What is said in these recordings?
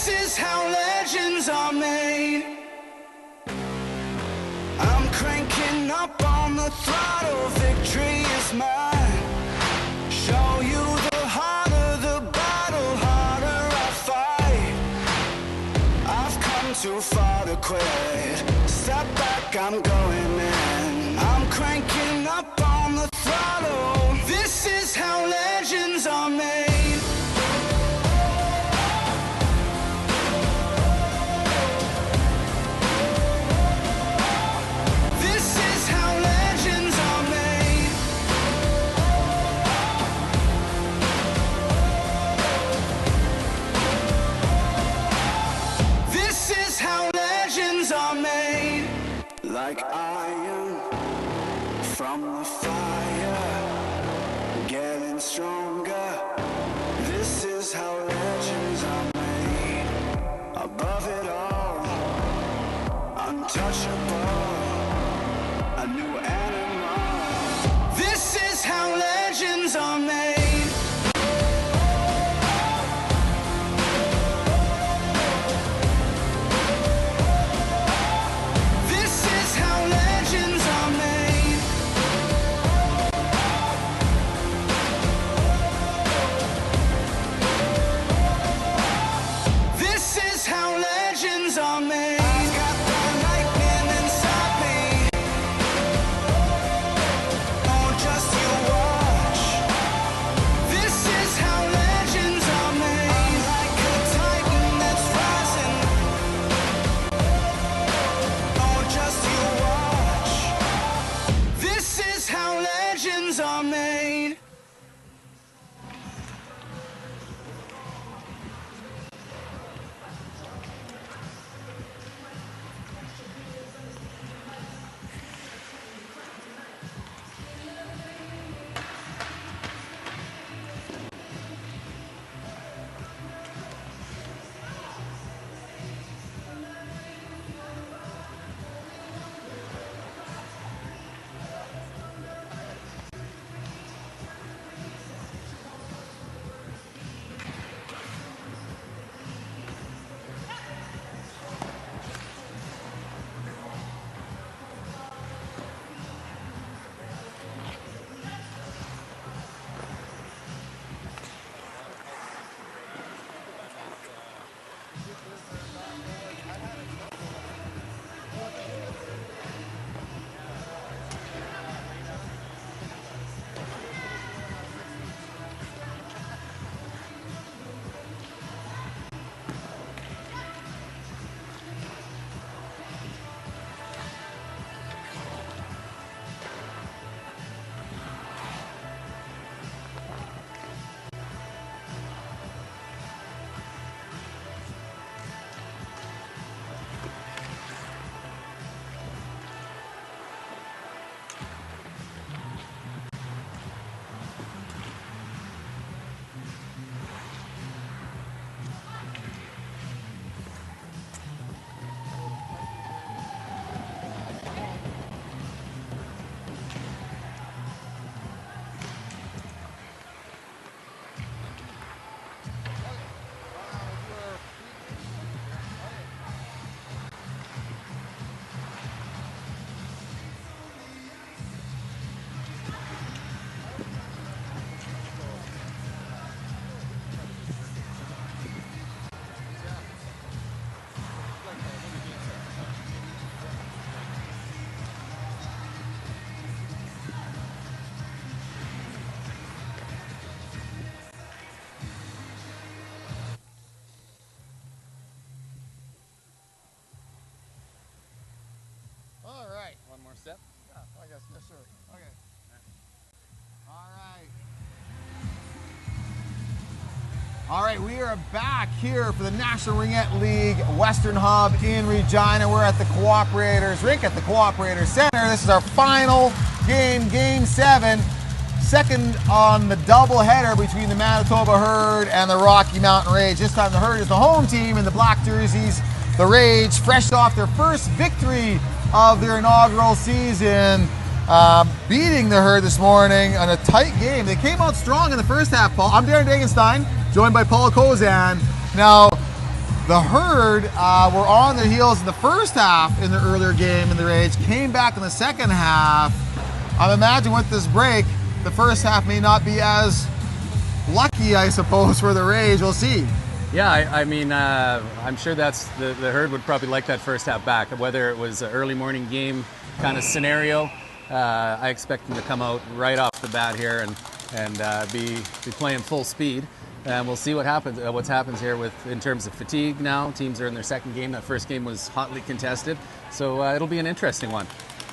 This is how legends are made. I'm cranking up on the throttle, victory is mine. Show you the harder the battle, harder I fight. I've come too far to quit. Step back, I'm going in. I'm cranking up on the throttle. This is how legends are made. Like iron from the fire, getting stronger. This is how legends are made. Above it all, untouchable, a new animal. This is how legends are made. Step? Yeah, I guess, yes sir. Okay. All right, we are back here for the National Ringette League Western Hub in Regina. We're at the Cooperators rink at the Cooperators Center. This is our final game, Game 7. Second on the doubleheader between the Manitoba Herd and the Rocky Mountain Rage. This time the Herd is the home team in the black jerseys. The Rage, fresh off their first victory of their inaugural season, beating the Herd this morning on a tight game. They came out strong in the first half, Paul. I'm Darren Dagenstein, joined by Paul Kozan. Now, The Herd were on their heels in the first half in the earlier game in the Rage, came back in the second half. I'm imagining with this break, the first half may not be as lucky, I suppose, for the Rage. We'll see. Yeah, I mean, I'm sure that's the Herd would probably like that first half back. Whether it was an early morning game kind of scenario, I expect them to come out right off the bat here and be playing full speed. And we'll see what happens here in terms of fatigue now. Teams are in their second game. That first game was hotly contested. So it'll be an interesting one.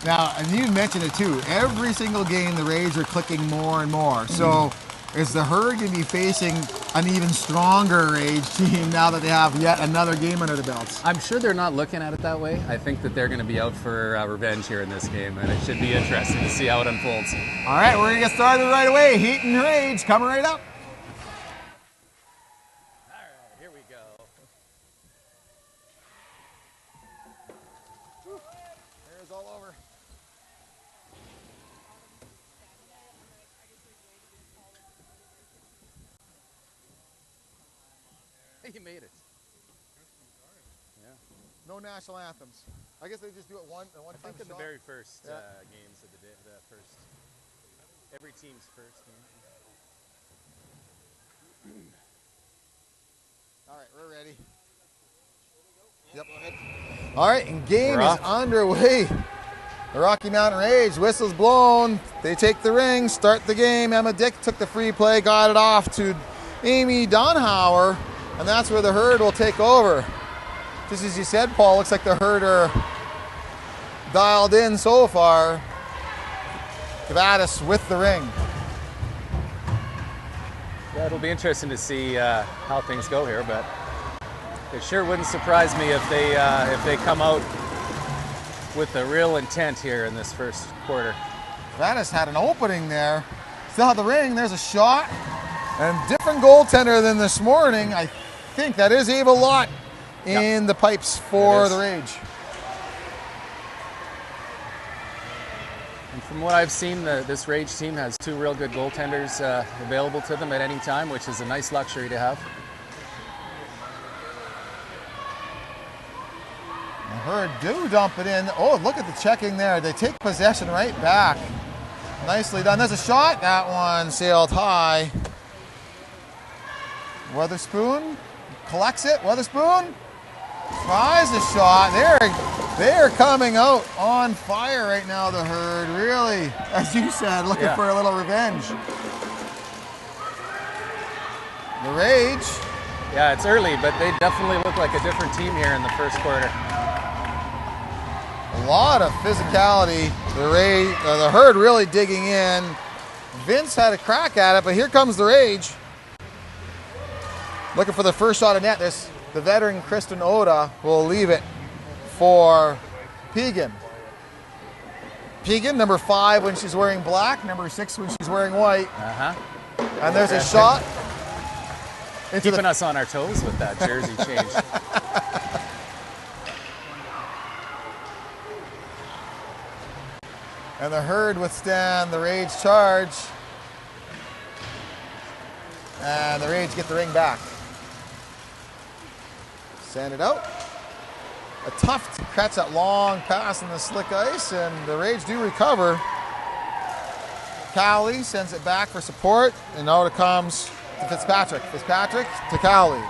Now, and you mentioned it too, every single game the Rays are clicking more and more. So is the Herd going to be facing an even stronger Rage team now that they have yet another game under the belts? I'm sure they're not looking at it that way. I think that they're going to be out for revenge here in this game, and it should be interesting to see how it unfolds. All right, we're going to get started right away. Heat and Rage coming right up. Here we go. Hair's all over. Hey, you made it. Yeah. No national anthems. I guess they just do it one I think in the very first games of the day, every team's first game. All right, we're ready. Yep. Go ahead. All right, and game is underway. The Rocky Mountain Rage, whistle's blown. They take the ring, start the game. Emma Dick took the free play, got it off to Amy Donhauer, and that's where the Herd will take over. Just as you said, Paul, looks like the Herd are dialed in so far. Gavatis with the ring. Yeah, it'll be interesting to see how things go here, but it sure wouldn't surprise me if they come out with a real intent here in this first quarter. Gavatis had an opening there. Still had the ring. There's a shot. And different goaltender than this morning. I think that is Ava Lott in the pipes for the Rage. And from what I've seen, this Rage team has two real good goaltenders available to them at any time, which is a nice luxury to have. The Herd do dump it in. Oh, look at the checking there. They take possession right back. Nicely done. There's a shot. That one sailed high. Weatherspoon collects it. Weatherspoon tries the shot. They're coming out on fire right now, the Herd. Really, as you said, looking for a little revenge. The Rage. Yeah, it's early, but they definitely look like a different team here in the first quarter. A lot of physicality. The Herd really digging in. Vince had a crack at it, but here comes the Rage. Looking for the first shot of net. The veteran Kristen Oda will leave it for Pegan. Pegan, number 5 when she's wearing black, number 6 when she's wearing white. And there's a shot. Keeping us on our toes with that jersey change. And the Herd withstand the Rage charge. And the Rage get the ring back. Send it out. A tough to catch that long pass in the slick ice, and the Rage do recover. Cowley sends it back for support, and now it comes to Fitzpatrick. Fitzpatrick to Cowley.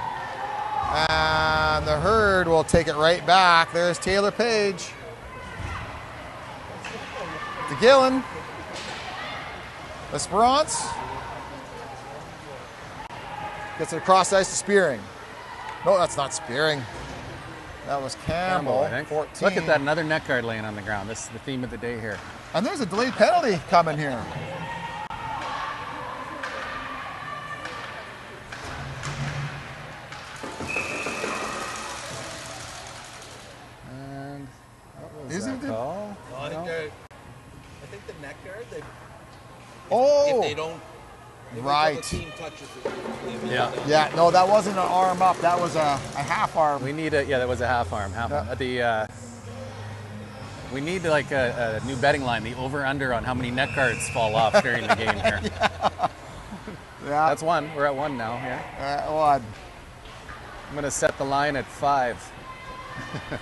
And the Herd will take it right back. There's Taylor Page. To Gillen. Esperance. Gets it across the ice to Spearing. No, that's not Spearing. That was Campbell, I think. 14. Look at that, another net guard laying on the ground. This is the theme of the day here. And there's a delayed penalty coming here. And what was Isn't that it? call? I think the neck guard, Oh, if they don't, right. the team touches it. Yeah, no, that wasn't an arm up. That was a half arm. We need that was a half arm. We need like a new betting line, the over-under on how many net guards fall off during the game here. Yeah. That's one. We're at one now here. One. I'm going to set the line at 5.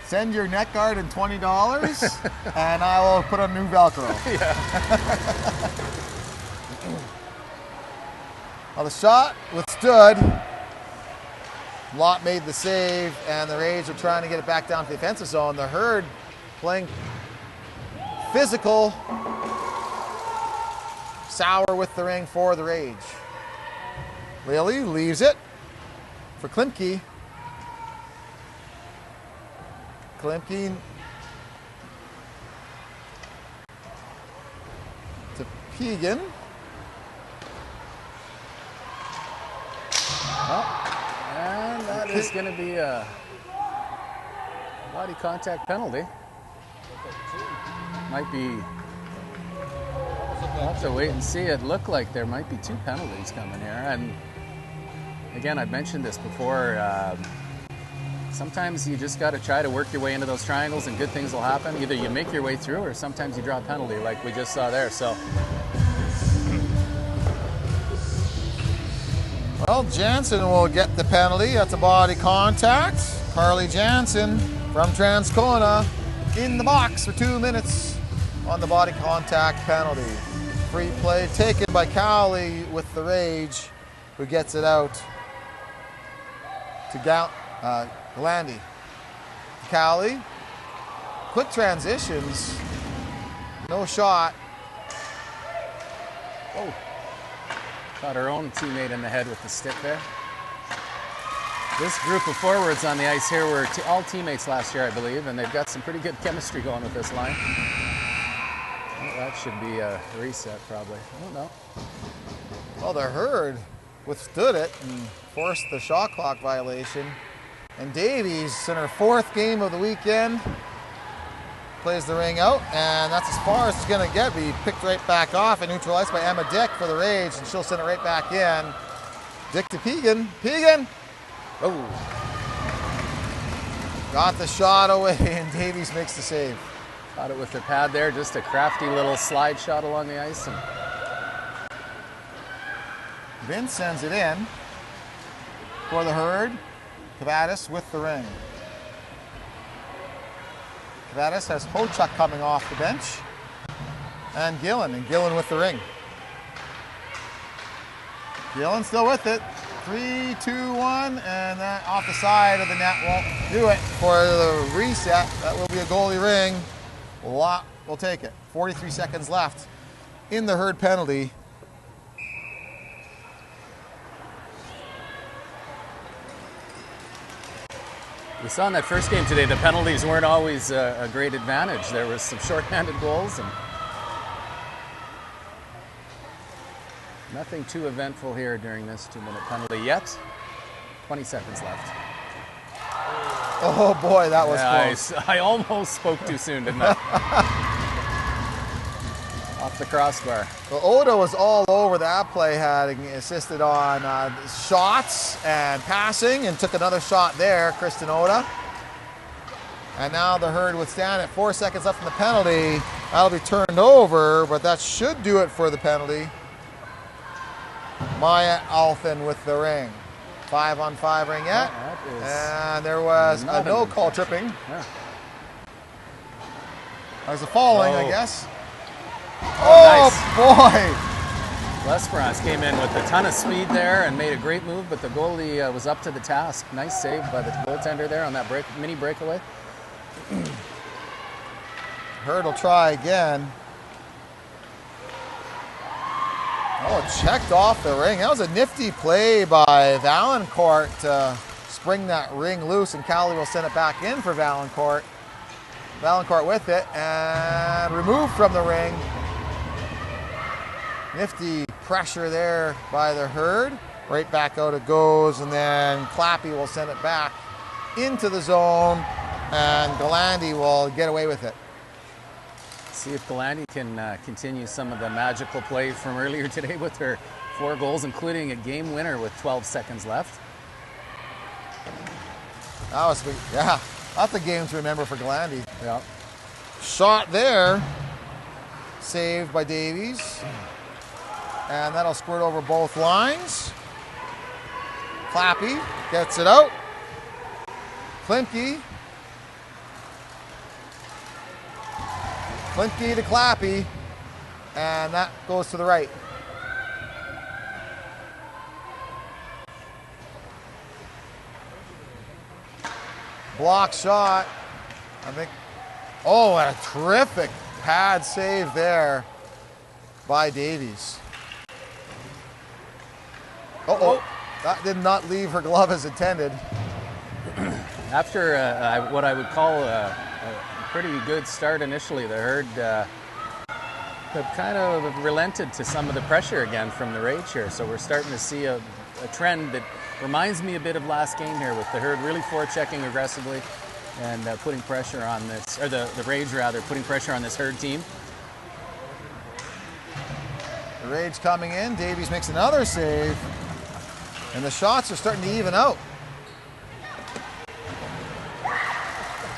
Send your neck guard and $20, and I will put a new Velcro. Well, the shot withstood. Lott made the save, and the Rage are trying to get it back down to the offensive zone. The Herd playing physical. Sauer with the ring for the Rage. Lilly leaves it for Klimke. Klimke to Pegan. And that is going to be a body contact penalty. Might be. We'll have to wait and see. It looked like there might be 2 penalties coming here. And again, I've mentioned this before. Sometimes you just got to try to work your way into those triangles and good things will happen. Either you make your way through or sometimes you draw a penalty like we just saw there. So, well, Jansen will get the penalty. That's a body contact. Carly Jansen from Transcona in the box for 2 minutes on the body contact penalty. Free play taken by Cowley with the Rage, who gets it out to Galandi. Cowley, quick transitions, no shot. oh, caught her own teammate in the head with the stick there. This group of forwards on the ice here were all teammates last year, I believe, and they've got some pretty good chemistry going with this line. Well, that should be a reset, probably. I don't know. Well, the Herd withstood it and forced the shot clock violation. And Davies, in her 4th game of the weekend, plays the ring out, and that's as far as it's going to get. Be picked right back off and neutralized by Emma Dick for the Rage, and she'll send it right back in. Dick to Pegan. Pegan! Oh. Got the shot away, and Davies makes the save. Caught it with her pad there, just a crafty little slide shot along the ice. And Vince sends it in for the Herd. Kavadas with the ring. Kavadas has Hochuk coming off the bench. And Gillen with the ring. Gillen still with it. 3, 2, 1, and that off the side of the net won't do it for the reset. That will be a goalie ring. Lott will take it. 43 seconds left in the Herd penalty. we saw in that first game today, the penalties weren't always a great advantage. There was some shorthanded goals and nothing too eventful here during this 2-minute penalty yet. 20 seconds left. Oh boy, that was close. I almost spoke too soon, didn't I? Off the crossbar. Well, Oda was all over that play, had assisted on shots and passing, and took another shot there, Kristen Oda. And now the Herd withstand it. 4 seconds left in the penalty. That'll be turned over, but that should do it for the penalty. Maya Alfin with the ring. 5-on-5 ringette. And there was a no-call tripping. Yeah. There's a falling, I guess. Oh, boy! Lesperance came in with a ton of speed there and made a great move, but the goalie was up to the task. Nice save by the goaltender there on that mini breakaway. Herd will try again. Oh, checked off the ring. That was a nifty play by Valancourt to spring that ring loose, and Cowley will send it back in for Valancourt. Valancourt with it and removed from the ring. Nifty pressure there by the Herd. Right back out it goes, and then Clappy will send it back into the zone, and Galandi will get away with it. See if Galandi can continue some of the magical play from earlier today with her 4 goals, including a game winner with 12 seconds left. That was good. Yeah, that's a game to remember for Galandi. Yeah. Shot there, saved by Davies. And that'll squirt over both lines. Clappy gets it out. Klimke. Klimke to Clappy. And that goes to the right. Block shot. I think. Oh, and a terrific pad save there by Davies. Uh-oh. That did not leave her glove as intended. After what I would call a pretty good start initially, the Herd have kind of relented to some of the pressure again from the Rage here. So we're starting to see a trend that reminds me a bit of last game here, with the Herd really forechecking aggressively and putting pressure on this, or the Rage rather, putting pressure on this Herd team. The Rage coming in. Davies makes another save. And the shots are starting to even out.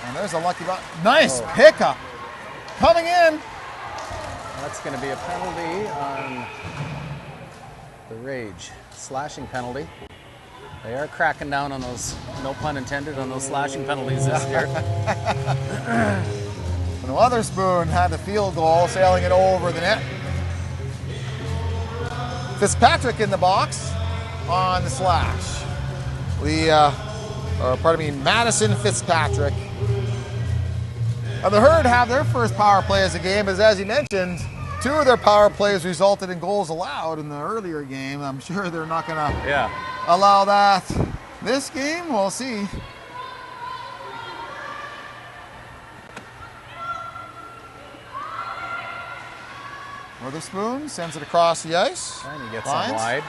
And there's a lucky ball. Nice pickup. Coming in. That's going to be a penalty on the Rage. Slashing penalty. They are cracking down on those, no pun intended, on those slashing penalties this year. And Weatherspoon had the field goal, sailing it over the net. Fitzpatrick in the box on the slash. Madison Fitzpatrick. And the Herd have their first power play as a game, as you mentioned, 2 of their power plays resulted in goals allowed in the earlier game. I'm sure they're not going to allow that this game. We'll see. Witherspoon sends it across the ice. Trying to get some wide.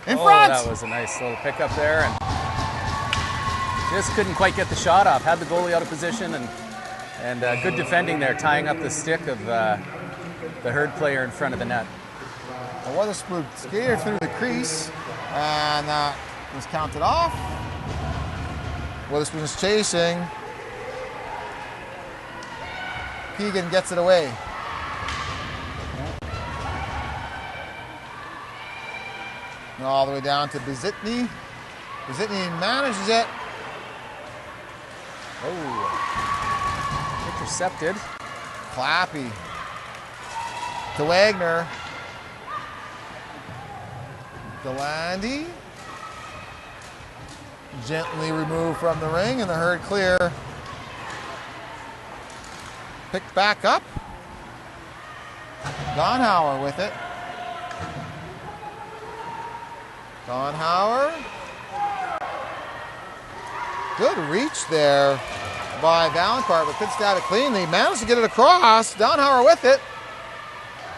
In front! That was a nice little pickup there, and just couldn't quite get the shot off. Had the goalie out of position, and good defending there, tying up the stick of the Herd player in front of the net. Witherspoon skated through the crease, and that was counted off. Witherspoon is chasing. Keegan gets it away. All the way down to Bizitny. Bizitny manages it. Oh, intercepted. Clappy to Wagner. Delandy. Gently removed from the ring, and the Herd clear. Picked back up. Donhauer with it. Donhauer. Good reach there by Valancourt, but couldn't stab it cleanly. Managed to get it across. Donhauer with it.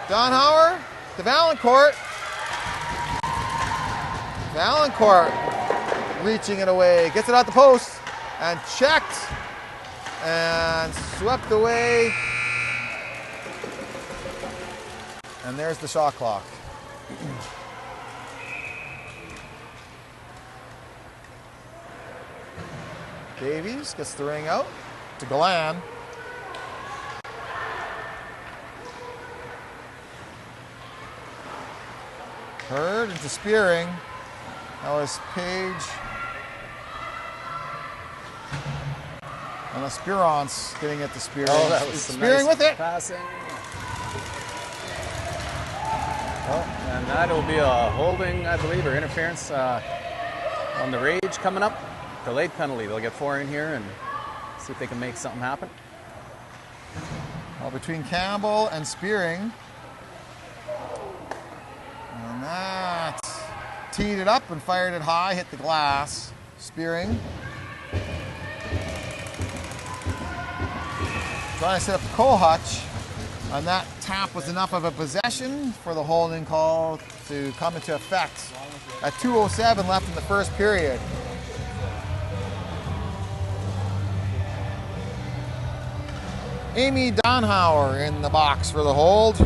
Donhauer to Valancourt. Valancourt reaching it away. Gets it out the post and checked and swept away. And there's the shot clock. Davies gets the ring out to Galan. Herd into Spearing. That was Page. And a Spearance getting it to Spearing. Oh, that was Spearing nice with it. Passing. Oh, and that'll be a holding, I believe, or interference on the Rage coming up. Delayed penalty. They'll get 4 in here and see if they can make something happen. Well, between Campbell and Spearing. And that teed it up and fired it high, hit the glass. Spearing. Trying to set up the Kohutch. And that tap was enough of a possession for the holding call to come into effect at 2:07 left in the first period. Amy Donhauer in the box for the hold.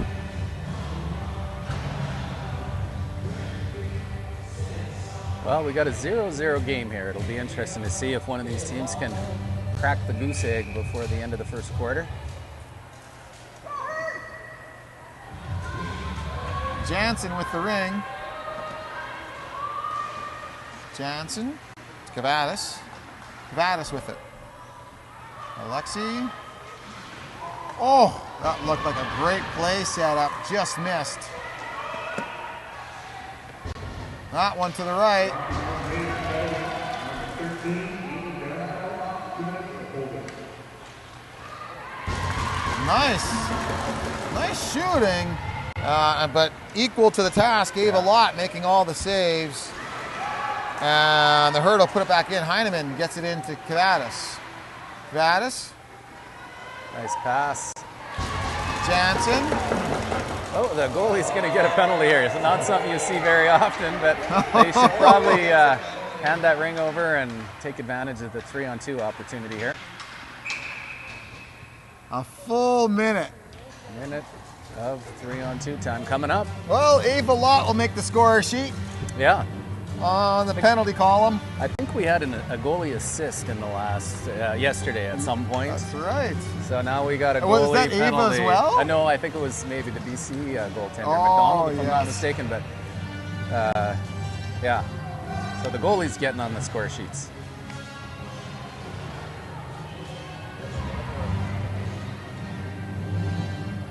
Well, we got a 0-0 game here. It'll be interesting to see if one of these teams can crack the goose egg before the end of the first quarter. Jansen with the ring. Jansen Kavadas. Kavadas with it. Alexi. Oh, that looked like a great play setup. Just missed. That one to the right. Nice shooting, but equal to the task. Gave a lot, making all the saves. And the Herd will put it back in. Heineman gets it into Kavadas. Kavadas. Nice pass. Jansen. Oh, the goalie's going to get a penalty here. It's not something you see very often, but they should probably hand that ring over and take advantage of the 3-on-2 opportunity here. A full minute. Minute of 3-on-2 time coming up. Well, Ava Lott will make the scorer sheet Yeah. on the penalty column. I think we had a goalie assist in the last, yesterday at some point. That's right. So now we got a goalie Was that Ava penalty. as well? No, I think it was maybe the BC goaltender, Oh, McDonald, if I'm not yes. mistaken. But yeah, so the goalie's getting on the score sheets.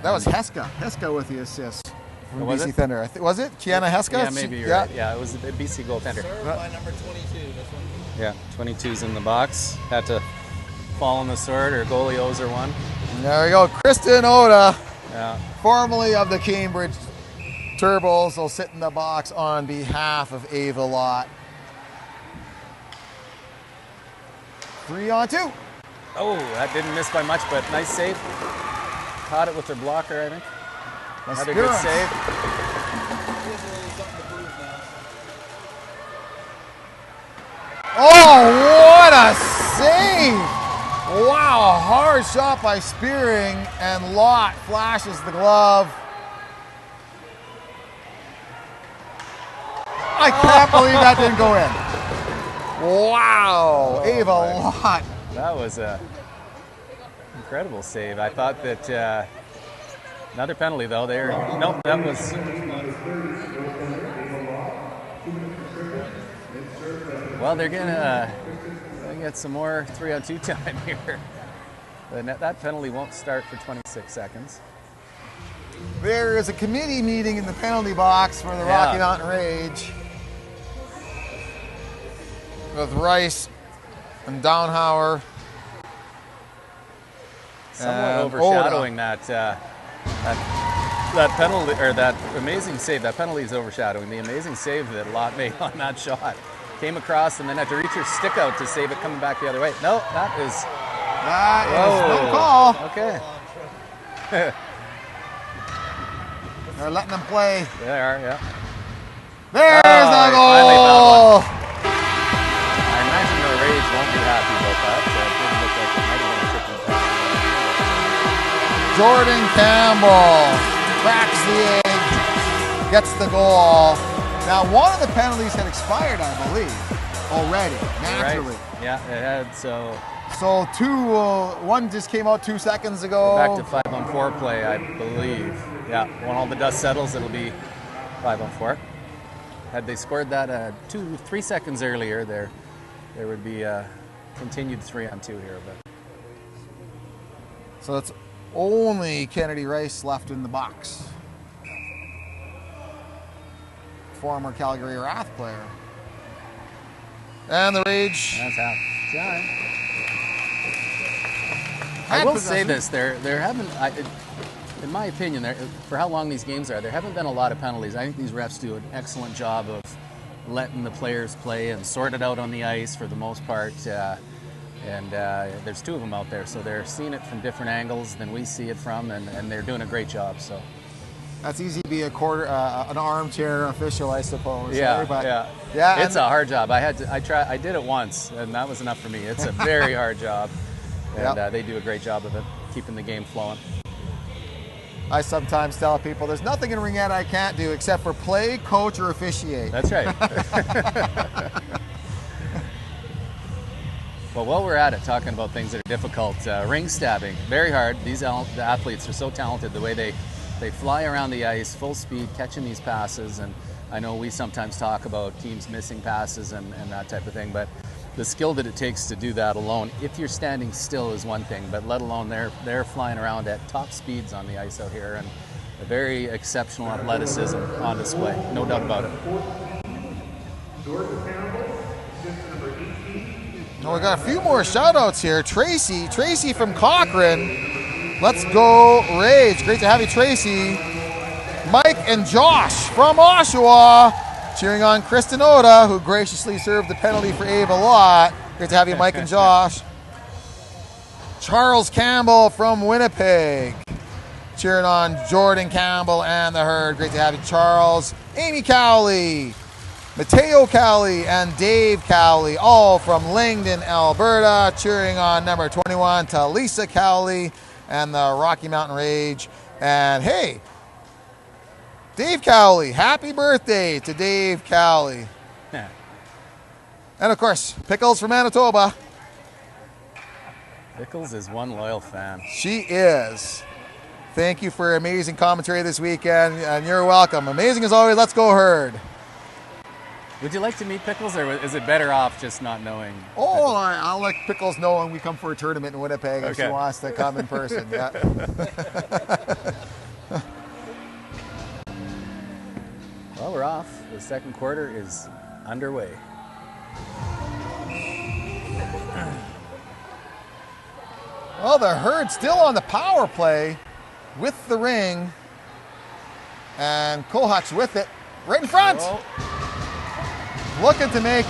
That was Heska with the assist from Was BC it? Thunder. Was it? Kiana Heska? Yeah, maybe you're right. Yeah, it was the BC goaltender. Served by number 22. This one. Yeah, 22's in the box. Had to fall on the sword, or goalie owes her one. There we go. Kristen Oda, Yeah. formerly of the Cambridge Turbos, will sit in the box on behalf of Ava Lott. 3-on-2. Oh, that didn't miss by much, but nice save. Caught it with her blocker, I think. Another good Assurance. save. He has a little something to prove now. Oh, what a save! Wow, a hard shot by Spearing, and Lott flashes the glove. I can't believe that didn't go in. Wow, Ava Lott. That was a incredible save. I thought that another penalty though. There, nope, that was. Well, they're gonna get some more 3-on-2 time here. That penalty won't start for 26 seconds. There is a committee meeting in the penalty box for the Yeah. Rocky Mountain Rage with Rice and Downhauer. Somewhat And overshadowing that penalty, or that amazing save. That penalty is overshadowing the amazing save that Lott made on that shot. Came across and then had to reach her stick out to save it coming back the other way. No, that is. No call. Okay. They're letting them play. They are, yeah. There's Oh, the he finally goal. I imagine the Rage won't be happy about that. It didn't look like it might have been a tricky pass. Jordan Campbell cracks the egg, gets the goal. Now, one of the penalties had expired, I believe, already, naturally. Right. Yeah, it had. So So one just came out 2 seconds ago. back to 5-on-4 play, I believe. Yeah, when all the dust settles, it'll be 5-on-4. Had they scored that 2-3 seconds earlier, there would be continued 3-on-2 here. But So it's only Kennedy Rice left in the box. Former Calgary Wrath player. And the Rage. that's half time. I will say this: there haven't, in my opinion, for how long these games are, there haven't been a lot of penalties. I think these refs do an excellent job of letting the players play and sort it out on the ice for the most part. And there's two of them out there, so they're seeing it from different angles than we see it from, and they're doing a great job. So That's easy to be an armchair official, I suppose. yeah, But yeah, it's a hard job. I did it once, and that was enough for me. It's a very hard job, and Yep. they do a great job of it, keeping the game flowing. I sometimes tell people there's nothing in Ringette I can't do except for play, coach, or officiate. That's right. Well, while we're at it, talking about things that are difficult, ring stabbing, very hard. These the athletes are so talented, the way they fly around the ice, full speed, catching these passes. And I know we sometimes talk about teams missing passes and that type of thing, but the skill that it takes to do that alone, if you're standing still, is one thing, but let alone they're flying around at top speeds on the ice out here, and a very exceptional athleticism on display, no doubt about it. Well, we got a few more shout-outs here. Tracy from Cochrane. Let's go Rage. Great to have you, Tracy. Mike and Josh from Oshawa, cheering on Kristen Oda, who graciously served the penalty for Ava Lott. Great to have you, Mike and Josh. Charles Campbell from Winnipeg, cheering on Jordan Campbell and the Herd. Great to have you, Charles. Amy Cowley, Mateo Cowley, and Dave Cowley, all from Langdon, Alberta, cheering on number 21, Talisa Cowley and the Rocky Mountain Rage. And hey, Dave Cowley, happy birthday to Dave Cowley. Yeah. And of course, Pickles from Manitoba. Pickles is one loyal fan. She is. Thank you for amazing commentary this weekend, and you're welcome. Amazing as always. Let's go Herd. Would you like to meet Pickles, or is it better off just not knowing? Oh, I'll let Pickles know when we come for a tournament in Winnipeg if she Okay. wants to come in person. Yeah. Well, we're off. The second quarter is underway. Well, the Herd still on the power play with the ring, and Kohutch with it right in front. Oh, Looking to make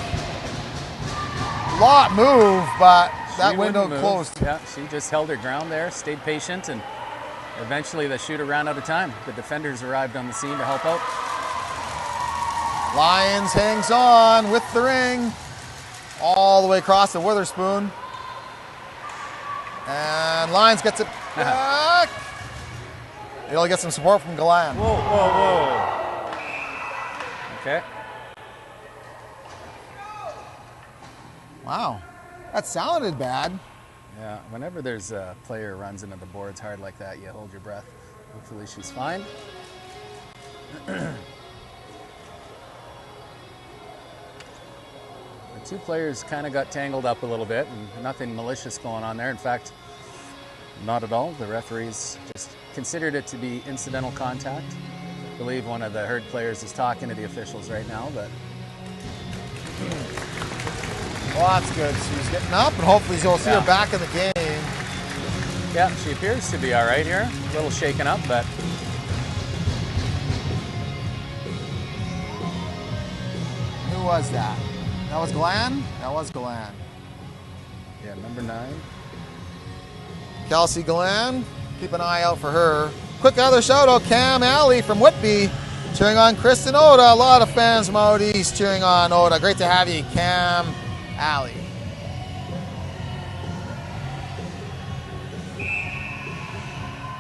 Lott move, but that she window wouldn't move. closed. Yeah, she just held her ground there, stayed patient, and eventually the shooter ran out of time. The defenders arrived on the scene to help out. Lyons hangs on with the ring all the way across the Witherspoon. And Lyons gets it back. He'll get some support from Galan. Whoa, whoa, whoa. Okay. Wow, that sounded bad. Yeah, whenever there's a player who runs into the boards hard like that, you hold your breath. Hopefully she's fine. The two players kind of got tangled up a little bit, and nothing malicious going on there. In fact, not at all. The referees just considered it to be incidental contact. I believe one of the Herd players is talking to the officials right now, but Well, that's good. She's getting up, and hopefully you'll see her back in the game. yeah, she appears to be all right here. A little shaken up, but Who was that? That was Galan? That was Galan. yeah, number 9. Kelsey Galan, keep an eye out for her. Quick other shout out, Cam Alley from Whitby, cheering on Kristen Oda. A lot of fans from out east cheering on Oda. Great to have you, Cam Alley.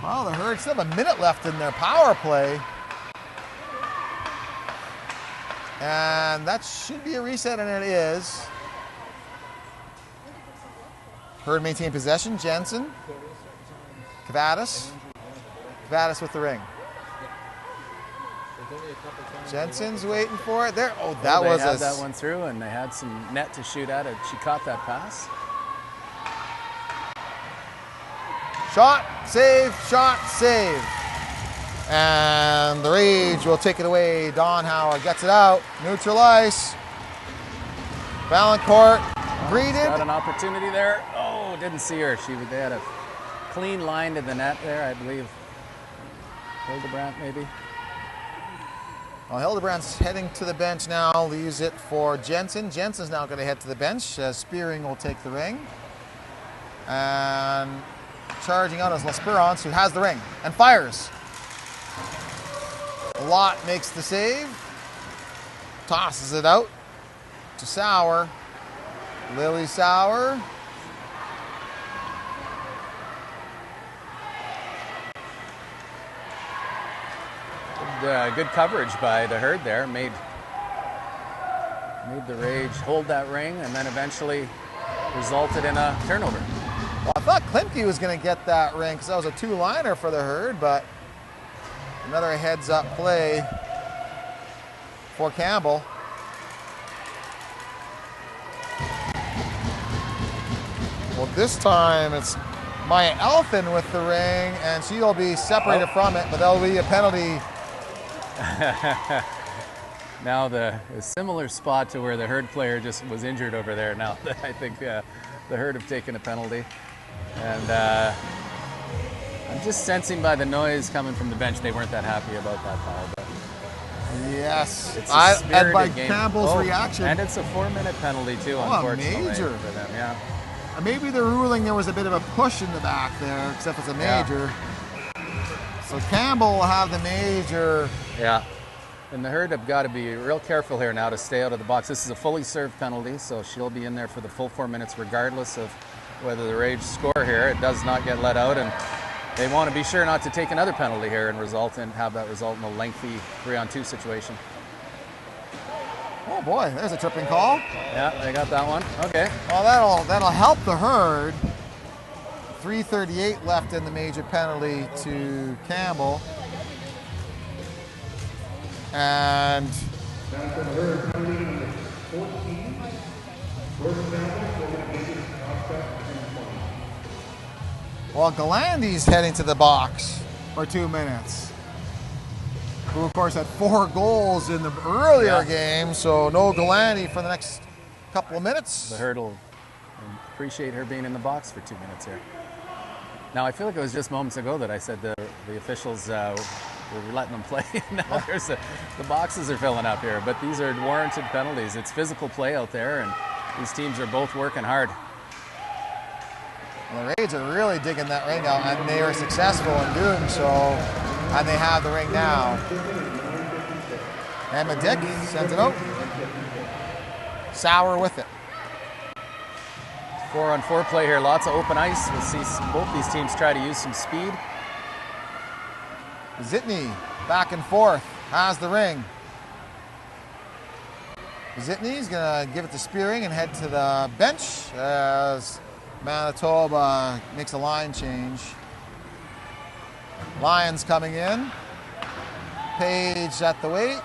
Well, the Herd still have a minute left in their power play. And that should be a reset, and it is. Herd maintain possession. Jensen. Kavadas. Kavadas with the ring. Jensen's waiting for it there. Oh, that They was had that one through, and they had some net to shoot at it. She caught that pass. shot, save, shot, save. And the Rage will take it away. Don Howard gets it out. Neutral ice. Valancourt greeted. Got an opportunity there. Oh, didn't see her. They had a clean line to the net there, I believe. Hildebrandt, maybe. Well, Hildebrandt's heading to the bench now. They'll use it for Jensen. Jensen's now going to head to the bench. Spearing will take the ring. And charging out is L'Esperance, who has the ring and fires. Lott makes the save. Tosses it out to Sauer. Lily Sauer. Good coverage by the Herd there. Made the Rage hold that ring, and then eventually resulted in a turnover. Well, I thought Klimke was going to get that ring because that was a two-liner for the Herd, but another heads-up play for Campbell. Well, this time it's Maya Elfin with the ring, and she'll be separated from it, but there'll be a penalty. Now a similar spot to where the Herd player just was injured over there. Now I think the Herd have taken a penalty. And I'm just sensing by the noise coming from the bench they weren't that happy about that foul. But Yes. it's a And spirited by game. Campbell's reaction. And it's a 4-minute penalty too, unfortunately, major. for them. Yeah. Maybe the ruling there was a bit of a push in the back there, except it's a major. So Campbell will have the major. Yeah. And the Herd have got to be real careful here now to stay out of the box. This is a fully served penalty, so she'll be in there for the full 4 minutes regardless of whether the Rage score here. It does not get let out, and they want to be sure not to take another penalty here and have that result in a lengthy 3-on-2 situation. Oh boy, there's a tripping call. Yeah, they got that one. Okay. Well, that'll help the Herd. 3:38 left in the major penalty to Campbell. And well, Galandi's heading to the box for 2 minutes. Who, of course, had 4 goals in the earlier game, so no Galandi for the next couple of minutes. The Herd will appreciate her being in the box for 2 minutes here. Now, I feel like it was just moments ago that I said the officials were letting them play. Now the boxes are filling up here, but these are warranted penalties. It's physical play out there, and these teams are both working hard. Well, the Raids are really digging that ring out, and they are successful in doing so, and they have the ring now. Emma Dick sends it out. Sauer with it. 4-on-4 play here, lots of open ice. We'll see both these teams try to use some speed. Zitney back and forth, has the ring. Zitney's gonna give it to Spearing and head to the bench as Manitoba makes a line change. Lions coming in. Page at the weight.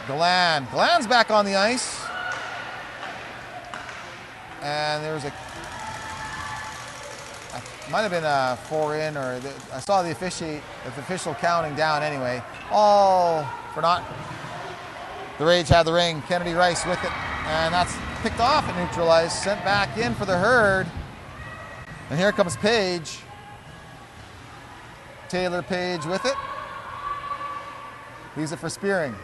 Galan's back on the ice. And there was might have been a 4-in, or I saw the official counting down anyway. All for naught. The Rage had the ring. Kennedy Rice with it, and that's picked off and neutralized. Sent back in for the Herd. And here comes Page. Taylor Page with it. Leaves it for Spearing.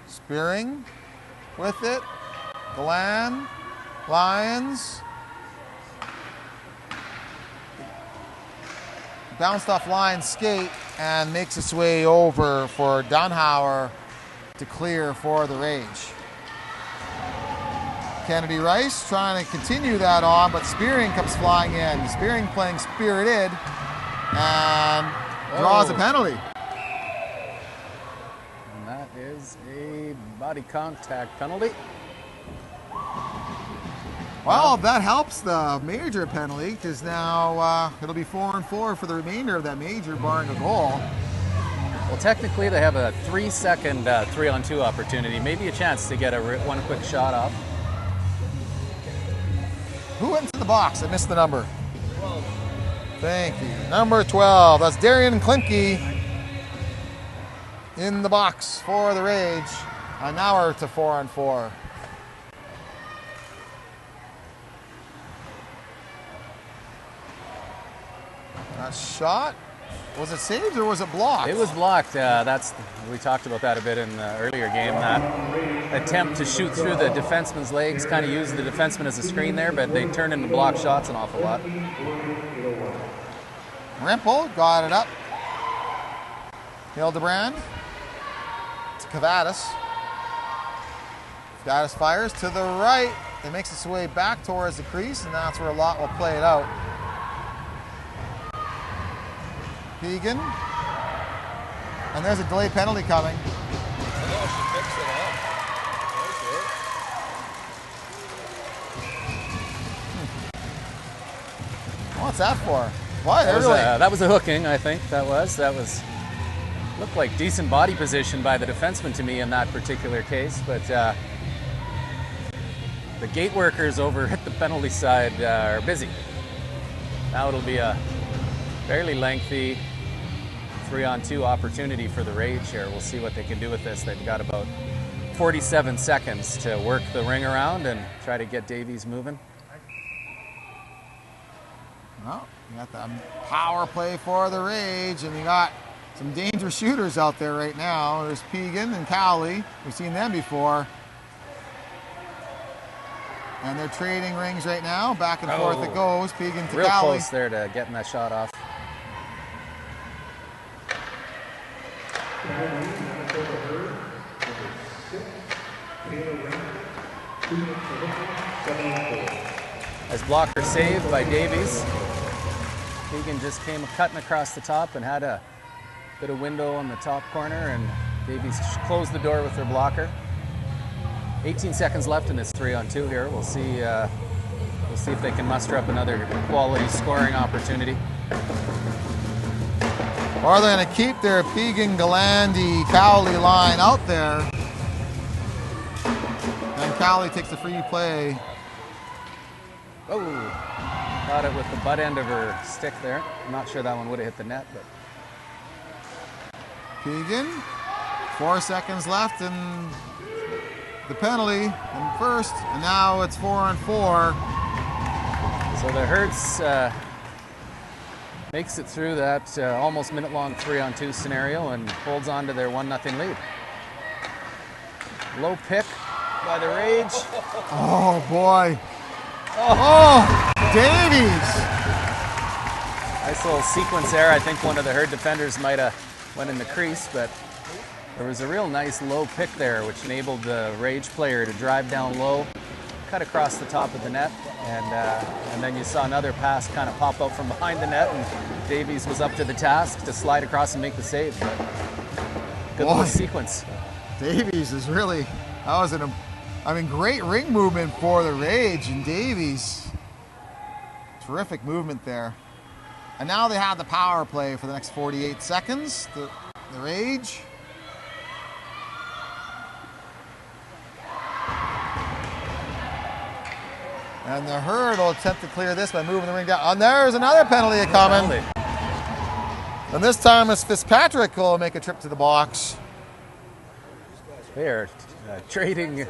Spearing with it. Galan, Lions. Bounced off line skate and makes its way over for Dunhauer to clear for the Rage. Kennedy Rice trying to continue that on, but Spearing comes flying in. Spearing playing spirited and draws a penalty. And that is a body contact penalty. Well, that helps the major penalty, because now it'll be 4-on-4 for the remainder of that major, barring a goal. Well, technically they have a 3-second 3-on-2 opportunity, maybe a chance to get one quick shot off. Who went into the box? I missed the number. 12. Thank you. Number 12. That's Darian Klimke in the box for the Rage. An hour to 4-on-4. That shot, was it saved or was it blocked? It was blocked. We talked about that a bit in the earlier game. That attempt to shoot through the defenseman's legs, kind of used the defenseman as a screen there, but they turned into block shots an awful lot. Rimple got it up. Hildebrand to Kavadas. Kavadas fires to the right. It makes its way back towards the crease, and that's where Lott will play it out. Keegan. And there's a delay penalty coming. Oh, she fixed it up. What's that for? Why? That was a hooking, I think. That was looked like decent body position by the defenseman to me in that particular case, but the gate workers over at the penalty side are busy. Now it'll be a fairly lengthy 3-on-2 opportunity for the Rage here. We'll see what they can do with this. They've got about 47 seconds to work the ring around and try to get Davies moving. Well, you got the power play for the Rage, and you got some dangerous shooters out there right now. There's Pegan and Cowley. We've seen them before. And they're trading rings right now. Back and forth it goes. Pegan to real Cowley. Close there to getting that shot off. As blocker saved by Davies. Pegan just came cutting across the top and had a bit of window on the top corner, and Davies closed the door with their blocker. 18 seconds left in this 3-on-2 here. We'll see if they can muster up another quality scoring opportunity. Or they're going to keep their Pegan, Galandi, Cowley line out there. And Cowley takes the free play. Oh, got it with the butt end of her stick there. I'm not sure that one would have hit the net, but. Pegan, 4 seconds left and the penalty in first, and now it's 4-on-4. So the Hertz makes it through that almost minute-long 3-on-2 scenario and holds on to their 1-0 lead. Low pick by the Rage. Oh boy. Oh, Davies. Nice little sequence there. I think one of the Herd defenders might have went in the crease, but there was a real nice low pick there, which enabled the Rage player to drive down low, cut across the top of the net, and then you saw another pass kind of pop out from behind the net, and Davies was up to the task to slide across and make the save. But good little sequence. Davies is really, that was great ring movement for the Rage, and Davies, terrific movement there. And now they have the power play for the next 48 seconds, the Rage. And the Herd will attempt to clear this by moving the ring down. And there's another penalty coming. And this time it's Fitzpatrick who will make a trip to the box. They are trading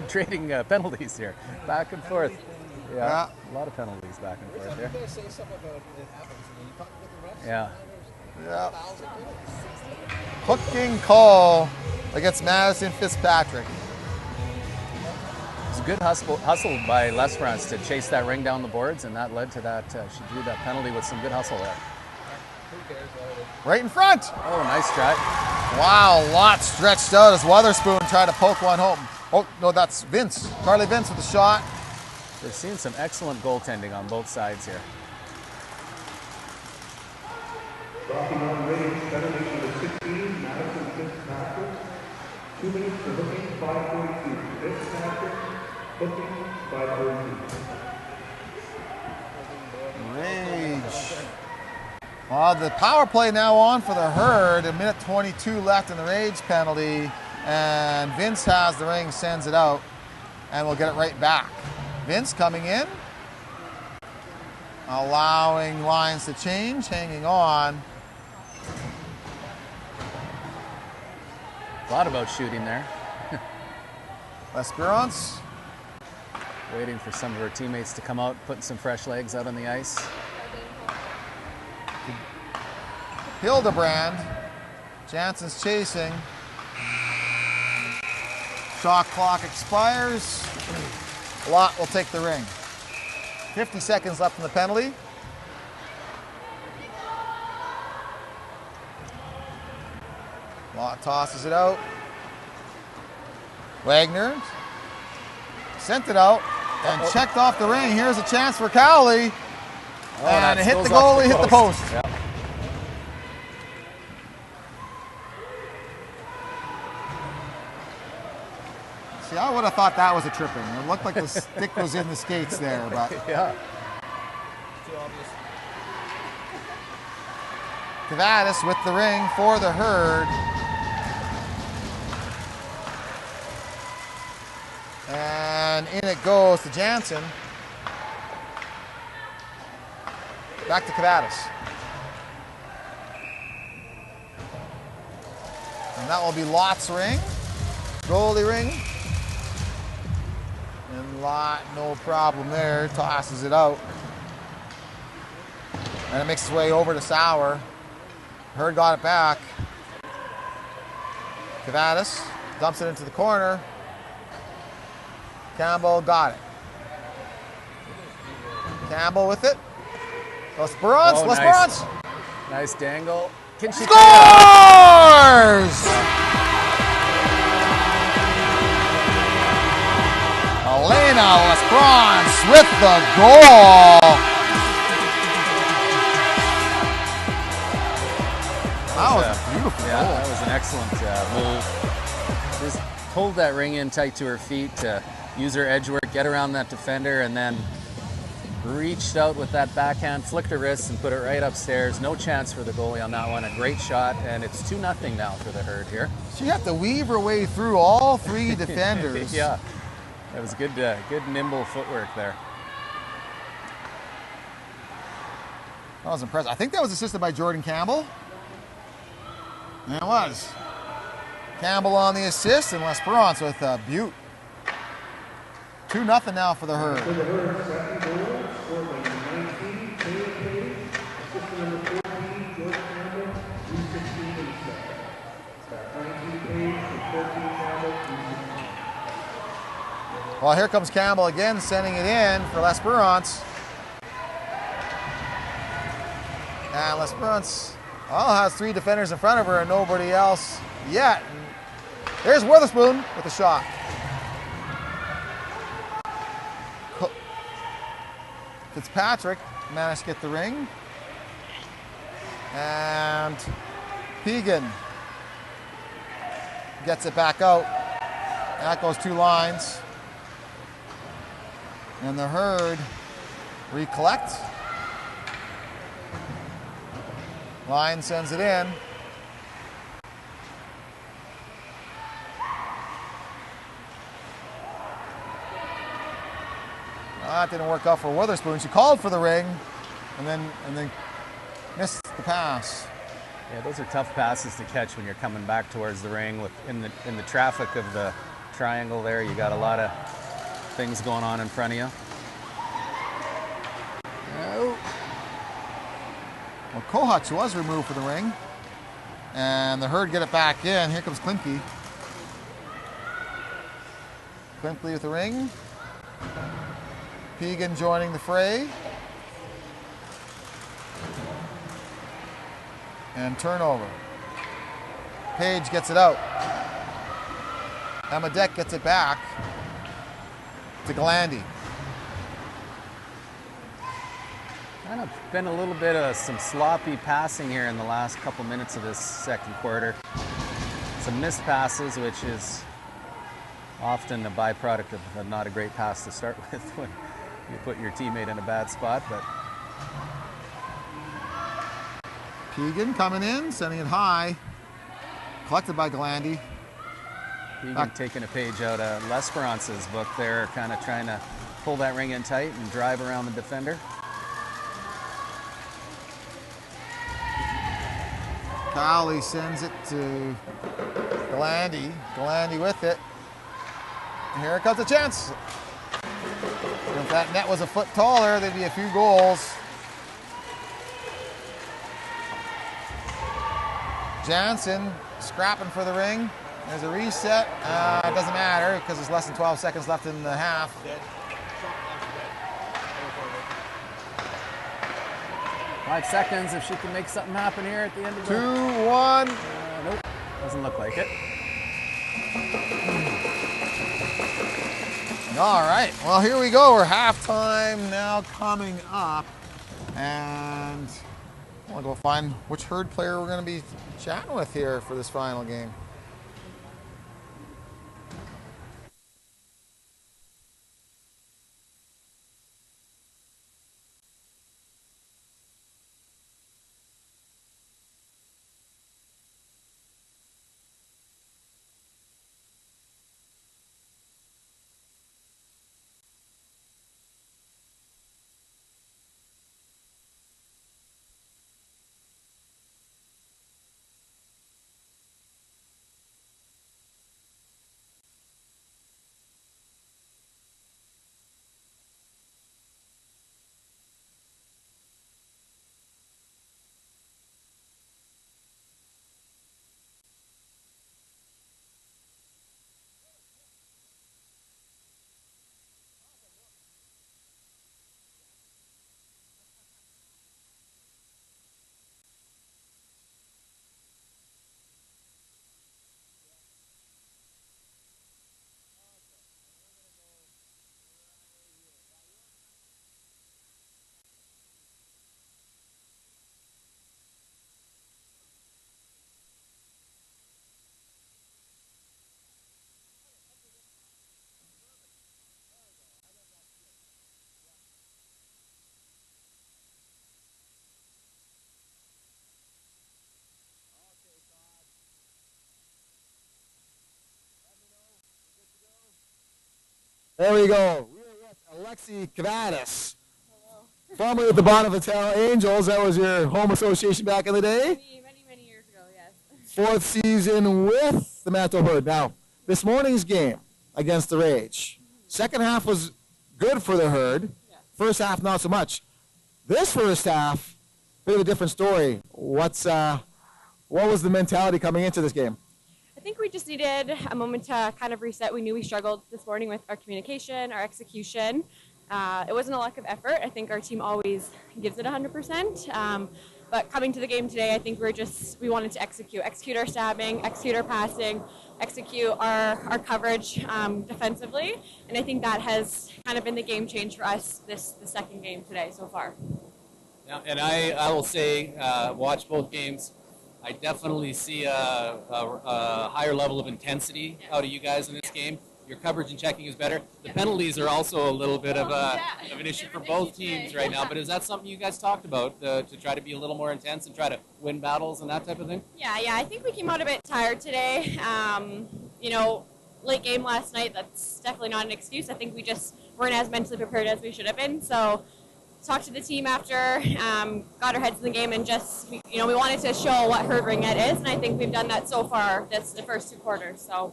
penalties here, back and forth. Yeah, a lot of penalties back and forth there. Yeah. Yeah. Hooking call against Madison Fitzpatrick. It's a good hustle by L'Esperance to chase that ring down the boards, and that led to that. She drew that penalty with some good hustle there. Right in front. Oh, nice try. Wow, lot stretched out as Weatherspoon tried to poke one home. Oh, no, that's Vince. Charlie Vince with the shot. They've seen some excellent goaltending on both sides here. Dropping on Rage, penalty number 16, Madison Fitzpatrick. 2 minutes for hooking, 5:42. Fitzpatrick, hooking, 5:42. Rage. Well, the power play now on for the Herd. 1:22 left in the Rage penalty. And Vince has the ring, sends it out, and we'll get it right back. Vince coming in, allowing lines to change, hanging on. Thought about shooting there. L'Esperance. Waiting for some of her teammates to come out, putting some fresh legs out on the ice. Hildebrand. Jansen's chasing. Shot clock expires. Lott will take the ring. 50 seconds left in the penalty. Lott tosses it out. Wagner sent it out and checked off the ring. Here's a chance for Cowley. And it hit the goalie, hit the post. Yeah. See, I would have thought that was a tripping. It looked like the stick was in the skates there, but Yeah. Kavadas with the ring for the Herd. And And in it goes to Jansen. Back to Cavadas. And that will be Lott's ring. Goalie ring. And Lott, no problem there. Tosses it out. And it makes its way over to Sauer. Hurd got it back. Cavadas dumps it into the corner. Campbell got it. Campbell with it. L'Esperance, Oh, L'Esperance. Nice dangle. Can she Scores! Elena L'Esperance with the goal. That was a beautiful Yeah, goal. that was an excellent move. Just hold that ring in tight to her feet to use her edge work, get around that defender, and then reached out with that backhand, flicked her wrist, and put it right upstairs. No chance for the goalie on that one. A great shot, and it's 2-0 now for the Herd here. She had to weave her way through all three defenders. Yeah, that was good, good nimble footwork there. That was impressive. I think that was assisted by Jordan Campbell. And it was. Campbell on the assist, and L'Esperance with a beaut. 2-0 now for the Herd. For the Herd, second goal, scored by number 19, Taylor Cady. Assistant number 14, George Campbell, 316 in the second. 19 Cady and 14 Campbell, 316. Well, here comes Campbell again, sending it in for L'Esperance. And L'Esperance has three defenders in front of her and nobody else yet. And there's Witherspoon with the shot. Fitzpatrick managed to get the ring. And Pegan gets it back out. That goes two lines. And the Herd recollect. Line sends it in. That didn't work out for Witherspoon. She called for the ring and then missed the pass. Yeah, those are tough passes to catch when you're coming back towards the ring. With in the traffic of the triangle there, you got a lot of things going on in front of you. Oh. Well, Kohutch was removed for the ring. And the Herd get it back in. Here comes Klimke. Klimke with the ring. Pegan joining the fray. And turnover. Page gets it out. Amadek gets it back to Glandy. Kind of been a little bit of some sloppy passing here in the last couple minutes of this second quarter. Some missed passes, which is often a byproduct of not a great pass to start with when you put your teammate in a bad spot. But Pegan coming in, sending it high. Collected by Glandy. Pegan taking a page out of L'Esperance's book there, kind of trying to pull that ring in tight and drive around the defender. Cowley sends it to Glandy. Glandy with it. And here comes a chance. If that net was a foot taller, there'd be a few goals. Jansen scrapping for the ring. There's a reset. It doesn't matter because there's less than 12 seconds left in the half. 5 seconds if she can make something happen here at the end of the 2-1. Nope, doesn't look like it. All right, well, here we go. We're halftime now coming up. And I want to go find which Herd player we're going to be chatting with here for this final game. There we go. We are with Alexi Kavadas, formerly with the Bonneville Angels. That was your home association back in the day. Many years ago, yes. Fourth season with the Manitoba Herd. Now, this morning's game against the Rage, second half was good for the Herd. First half, not so much. This first half, bit of a different story. What was the mentality coming into this game? I think we just needed a moment to kind of reset. We knew we struggled this morning with our communication, our execution. It wasn't a lack of effort. I think our team always gives it 100%. But coming to the game today, I think we wanted to execute our stabbing, execute our passing, execute our coverage defensively. And I think that has kind of been the game change for us the second game today so far. Yeah, and I will say, watch both games. I definitely see a higher level of intensity out of you guys in this game. Your coverage and checking is better. The penalties are also a little bit of an issue for both teams right now. But is that something you guys talked about to try to be a little more intense and try to win battles and that type of thing? Yeah. I think we came out a bit tired today. Late game last night, that's definitely not an excuse. I think we just weren't as mentally prepared as we should have been. So talked to the team after, got our heads in the game, and just, we wanted to show what Herd Ringette is. And I think we've done that so far the first two quarters. So.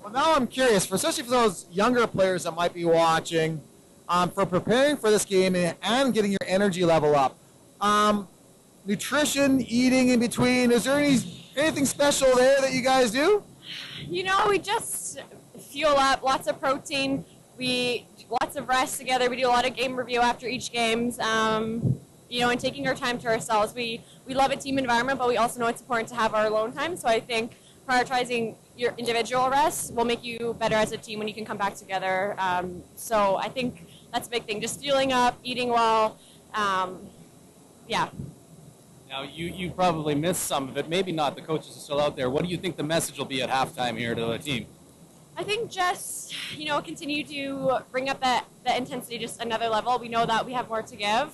Well, now I'm curious, especially for those younger players that might be watching, for preparing for this game and getting your energy level up. Nutrition, eating in between, is there anything special there that you guys do? We just fuel up, lots of protein, lots of rest together. We do a lot of game review after each games, and taking our time to ourselves. We love a team environment, but we also know it's important to have our alone time. So I think prioritizing your individual rest will make you better as a team when you can come back together. So I think that's a big thing. Just fueling up, eating well. Yeah. Now, you probably missed some of it. Maybe not. The coaches are still out there. What do you think the message will be at halftime here to the team? I think just, continue to bring up the intensity just another level. We know that we have more to give.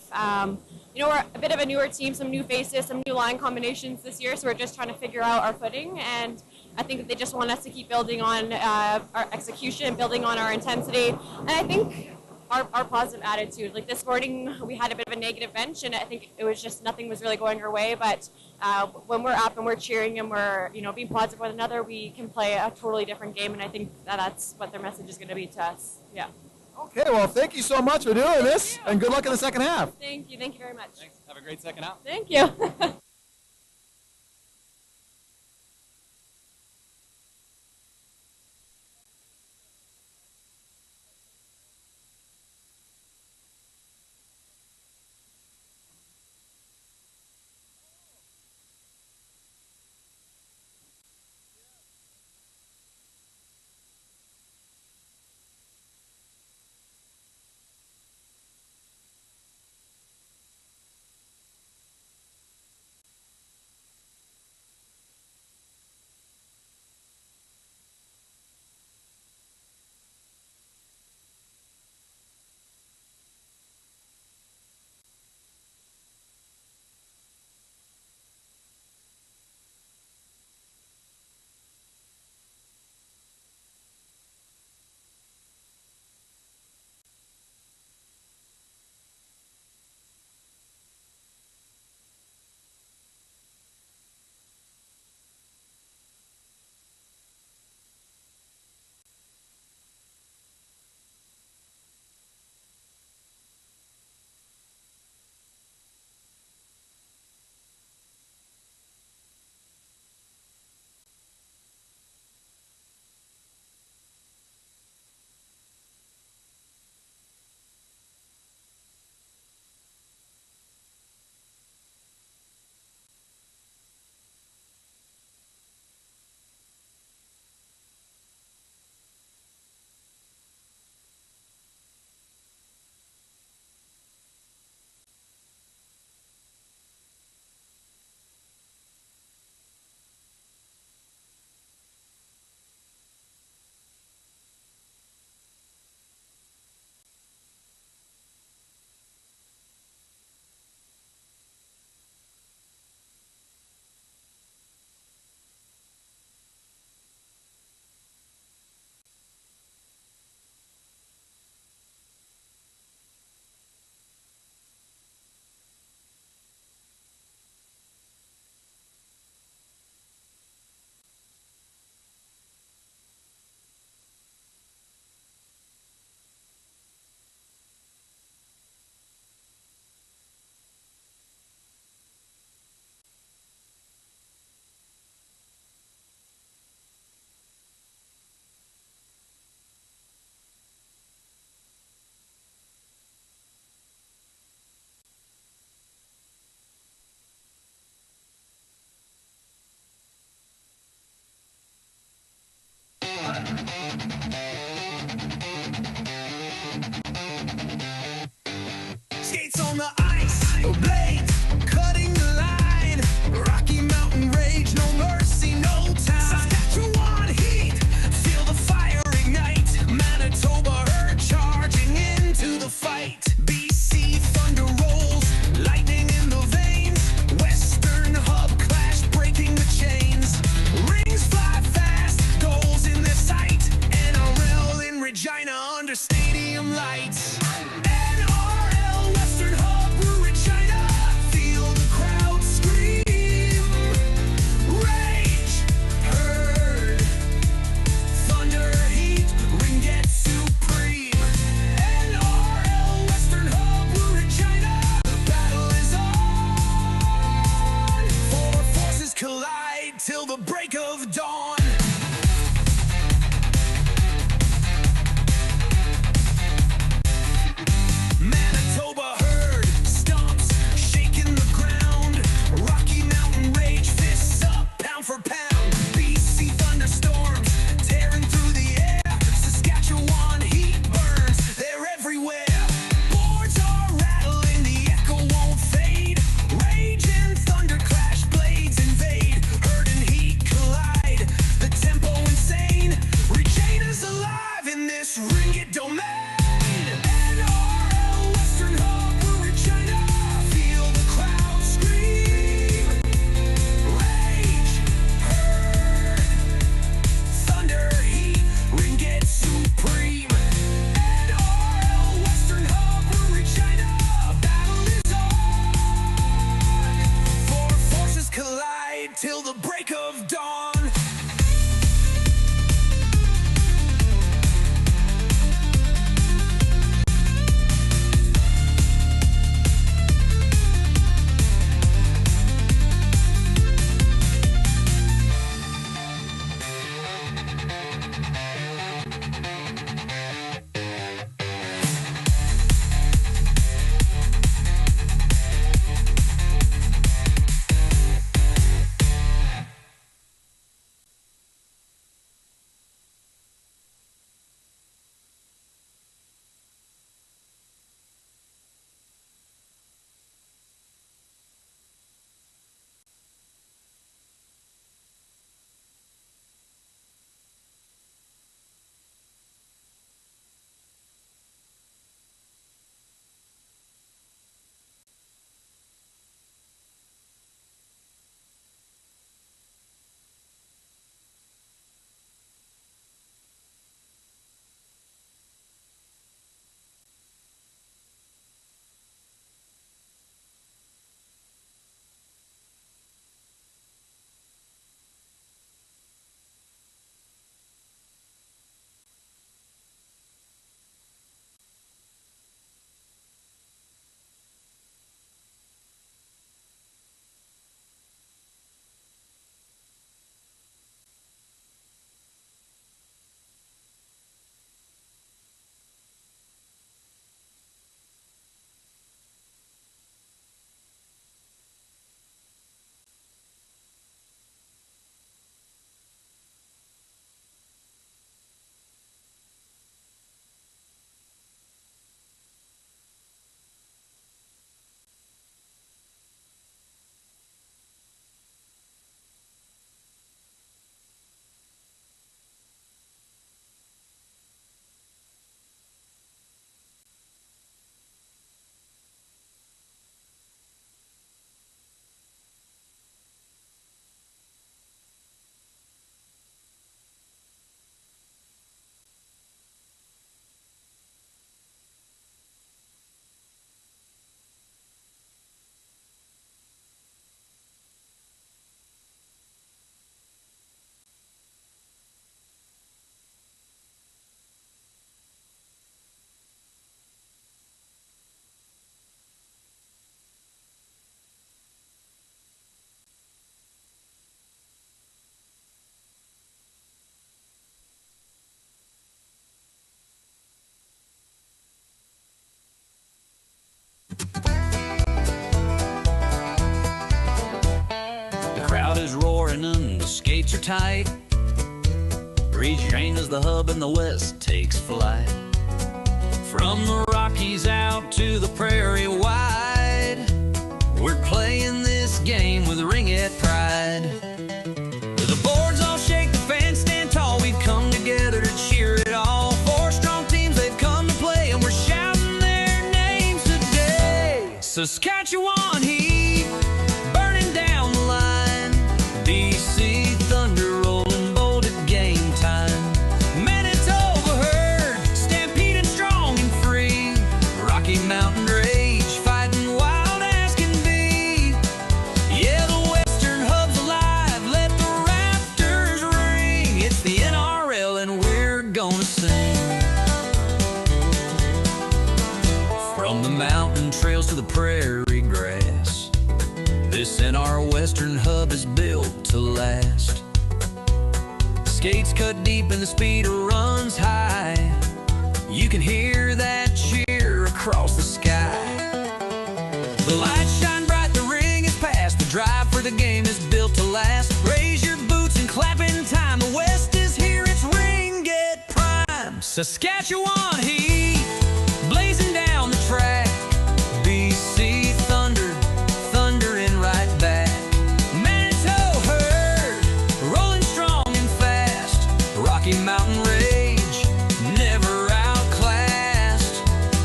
We're a bit of a newer team, some new faces, some new line combinations this year, so we're just trying to figure out our footing. And I think that they just want us to keep building on our execution, building on our intensity. And I think our positive attitude. Like this morning, we had a bit of a negative bench, and I think it was just nothing was really going our way. But when we're up and we're cheering and we're being positive with one another, we can play a totally different game. And I think that's what their message is going to be to us. Yeah. Okay, well, thank you so much for doing this, and good luck in the second half. Thank you. Thank you very much. Thanks. Have a great second half. Thank you. till the break of dawn. The crowd is roaring and the skates are tight. Regina's the hub and the West takes flight. From the Rockies out to the prairie wide, we're playing this game with Ringette pride. The boards all shake, the fans stand tall. We've come together to cheer it all. Four strong teams, they've come to play, and we're shouting their names today. Saskatchewan Heat, burning down the line. BC Thunder, rolling bold at game time. Manitoba Herd, stampeding strong and free. Rocky Mountain Rage, fighting wild as can be. Yeah, the Western Hub's alive, let the rafters ring. It's the NRL and we're gonna sing. From the mountain trails to the prairie grass, this NR Western Hub is built to last. Skates cut deep and the speed runs high. You can hear that cheer across the sky. The lights shine bright, the ring is past. The drive for the game is built to last. Raise your boots and clap in time. The West is here, it's Ringette prime. Saskatchewan Heat, blazing down the track. BC Thunder, thundering right back. Manitoba Herd, rolling strong and fast. Rocky Mountain Rage, never outclassed.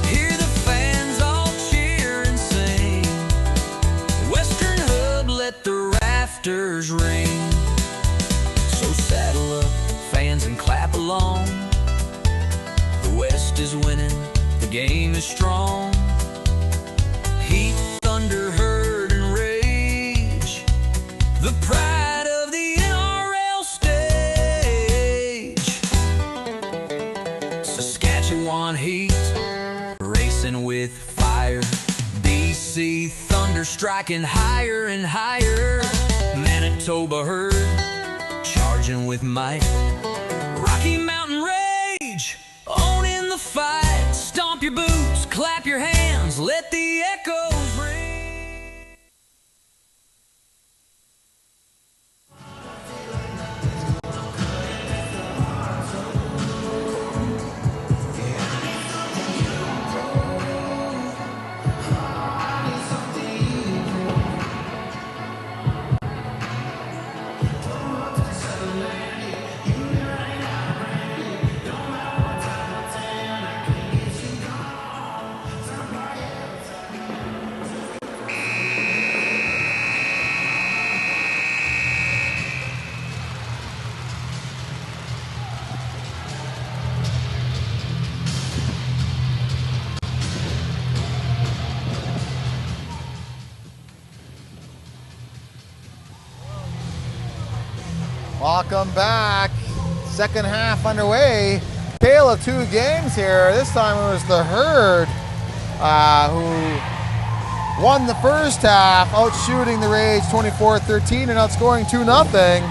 Hear the fans all cheer and sing. Western Hub, let the rafters ring. So saddle up, fans, and clap along. The West is dancing with fire. BC thunder striking higher and higher. Manitoba herd charging with might. Rocky Mountain rage, owning the fight. Stomp your boots, clap your hands, let the echoes ring. Welcome back. Second half underway. Tale of two games here. This time it was the Herd who won the first half, outshooting the Rage 24-13 and outscoring 2-0.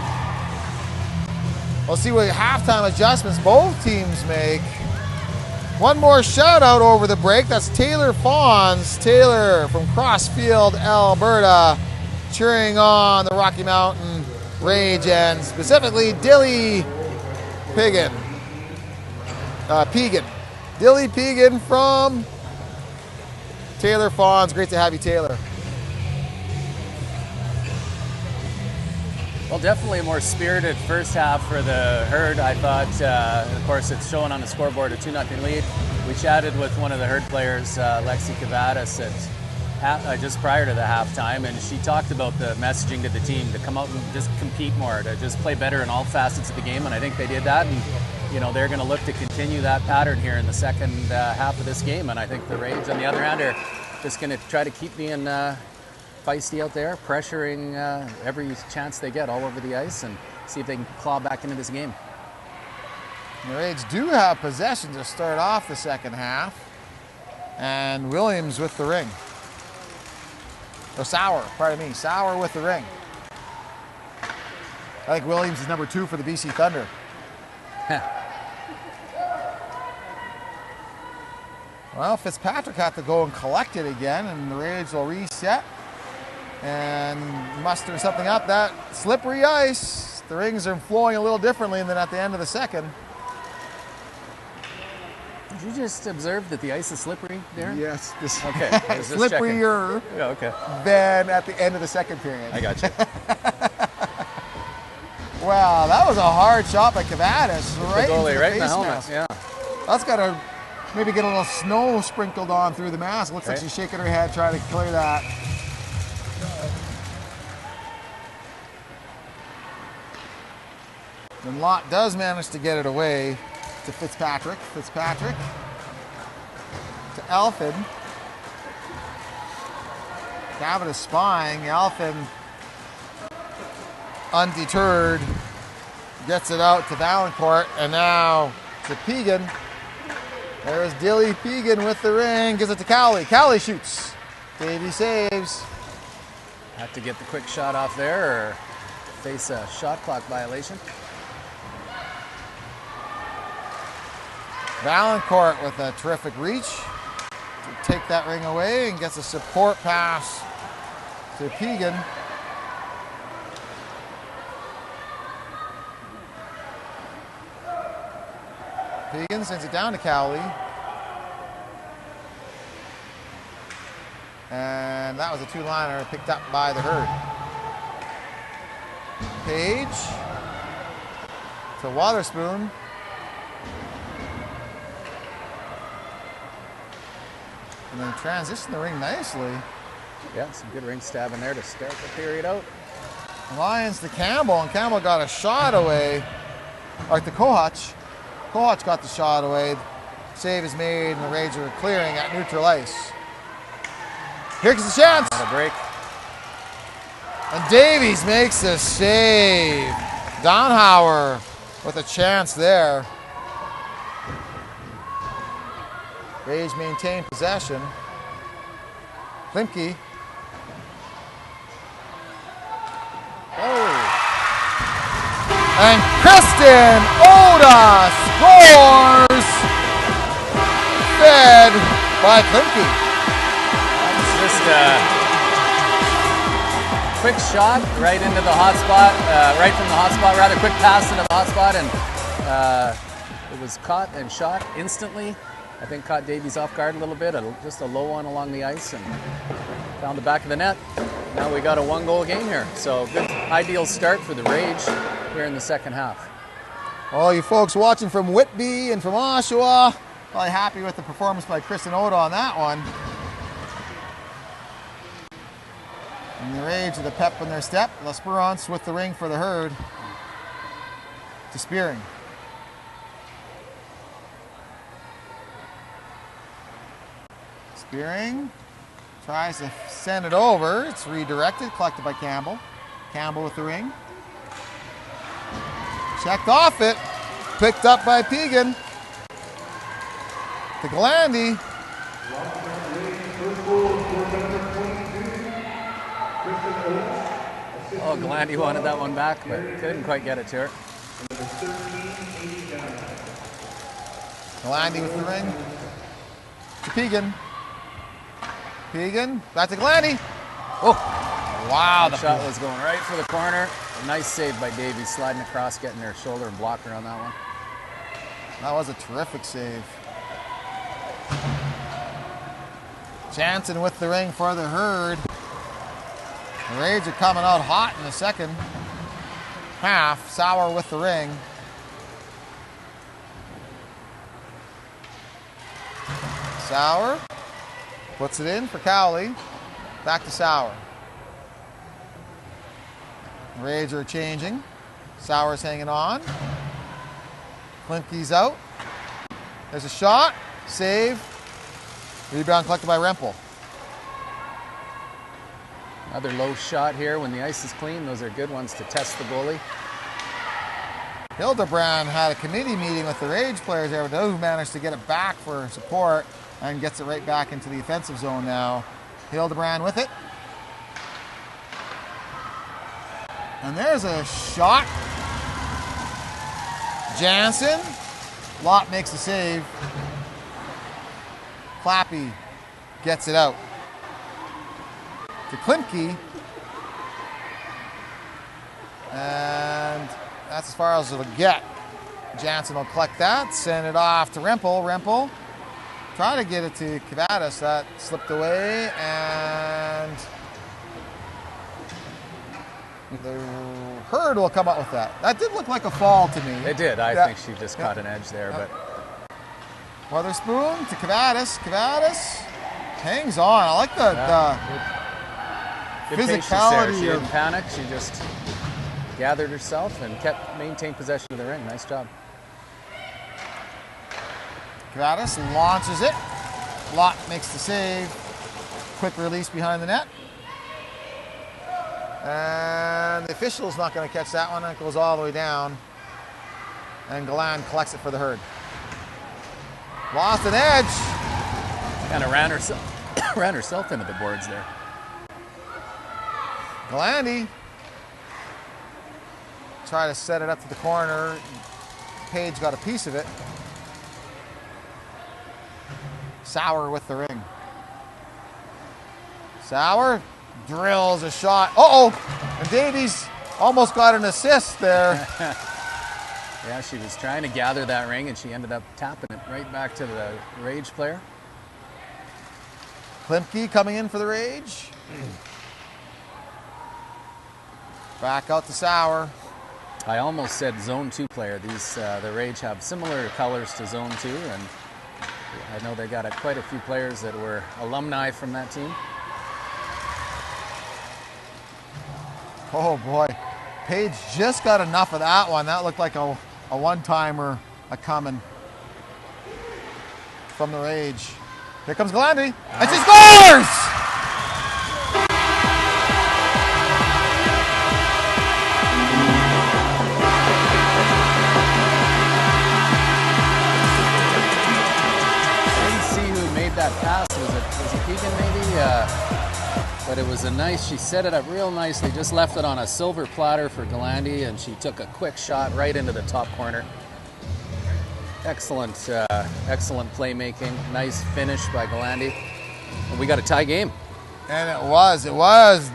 We'll see what halftime adjustments both teams make. One more shout out over the break. That's Taylor Fawns. Taylor from Crossfield, Alberta, cheering on the Rocky Mountain Rage and specifically Dilly Pegan. Dilly Pegan from Taylor Fawns. Great to have you, Taylor. Well, definitely a more spirited first half for the Herd. I thought, of course, it's showing on the scoreboard a 2-0 lead. We chatted with one of the Herd players, Lexi Cavadas, just prior to the halftime, and she talked about the messaging to the team to come out and just compete more, to just play better in all facets of the game, and I think they did that, and you know they're going to look to continue that pattern here in the second half of this game, and I think the Rage, on the other hand, are just going to try to keep being feisty out there, pressuring every chance they get all over the ice, and see if they can claw back into this game. The Rage do have possession to start off the second half, and Williams with the ring. Or Sauer, pardon me, Sauer with the ring. I think Williams is number 2 for the BC Thunder. Well, Fitzpatrick had to go and collect it again, and the Rage will reset and muster something up. That slippery ice, the rings are flowing a little differently than at the end of the second. Did you just observe that the ice is slippery there? Yes. Okay. I was just Slipperier checking. Yeah, okay. than at the end of the second period. I got you. Wow, that was a hard shot by Cavadas. Right the goalie, into the right in the face helmet. mask. Yeah. That's got to maybe get a little snow sprinkled on through the mask. Looks like Okay. she's shaking her head trying to clear that. And Lott does manage to get it away to Fitzpatrick. Fitzpatrick to Alfin. Cavadas spying. Alfin, undeterred, gets it out to Valancourt, and now to Pegan. There's Dilly Pegan with the ring, gives it to Cowley. Cowley shoots. Davey saves. Have to get the quick shot off there or face a shot clock violation. Valancourt with a terrific reach to take that ring away and gets a support pass to Pegan. Pegan sends it down to Cowley. And that was a two-liner picked up by the Herd. Page to Waterspoon. And then transition the ring nicely. Yeah, some good ring stab in there to start the period out. Lions to Campbell, and Campbell got a shot away. Like the Kohach. Kohach got the shot away. Save is made, and the Rage are clearing at neutral ice. Here comes the chance. What a break. And Davies makes the save. Donhauer with a chance there. Rage maintain possession. Klimke. Oh. And Kristen Oda scores. Fed by Klimke. It's just a quick shot right into the hot spot, right from the hot spot, rather quick pass into the hot spot, and it was caught and shot instantly. I think caught Davies off guard a little bit, just a low one along the ice, and found the back of the net. Now we got a 1-goal game here, so good, ideal start for the Rage here in the second half. All you folks watching from Whitby and from Oshawa, probably happy with the performance by Kristen Oda on that one. And the Rage with the pep in their step. L'Esperance with the ring for the Herd. To Spearing. Spearing tries to send it over. It's redirected, collected by Campbell. Campbell with the ring. Checked off it. Picked up by Pegan. To Glandy. Oh, Glandy wanted that one back, but couldn't quite get it to her. Glandy with the ring. To Pegan. Pegan, back to Glandy. Oh, wow. The shot was going right for the corner. A nice save by Davies, sliding across, getting her shoulder and blocker on that one. That was a terrific save. Jansen with the ring for the Herd. The Rage are coming out hot in the second half. Sauer with the ring. Sauer puts it in for Cowley. Back to Sauer. The Rage are changing. Sauer's hanging on. Klimke's out. There's a shot. Save. Rebound collected by Rempel. Another low shot here when the ice is clean. Those are good ones to test the goalie. Hildebrand had a committee meeting with the Rage players there, but who managed to get it back for support and gets it right back into the offensive zone now. Hildebrand with it. And there's a shot. Jansen. Lott makes the save. Clappy gets it out. To Klimke. And that's as far as it'll get. Jansen will collect that, send it off to Rempel. Rempel try to get it to Kavadas. That slipped away, and the Herd will come up with that. That did look like a fall to me. It did. I think she just caught an edge there, but Weatherspoon to Kavadas. Kavadas hangs on. I like the good patience there. physicality. She didn't panic. She just gathered herself and maintained possession of the ring. Nice job. Kavadas launches it. Lott makes the save. Quick release behind the net. And the official's not going to catch that one. It goes all the way down. And Galan collects it for the Herd. Lost an edge. Kind of ran herself into the boards there. Galandy try to set it up to the corner. Page got a piece of it. Sauer with the ring. Sauer drills a shot. Uh-oh! And Davies almost got an assist there. Yeah, she was trying to gather that ring, and she ended up tapping it right back to the Rage player. Klimke coming in for the Rage. Back out to Sauer. I almost said Zone 2 player. These the Rage have similar colors to Zone 2, and I know they got quite a few players that were alumni from that team. Oh boy, Page just got enough of that one. That looked like a one-timer coming from the Rage. Here comes Glandy, and she scores! was it Keegan maybe? But it was a nice, she set it up real nicely, just left it on a silver platter for Galandi, and she took a quick shot right into the top corner. Excellent, excellent playmaking, nice finish by Galandi. And we got a tie game. And it was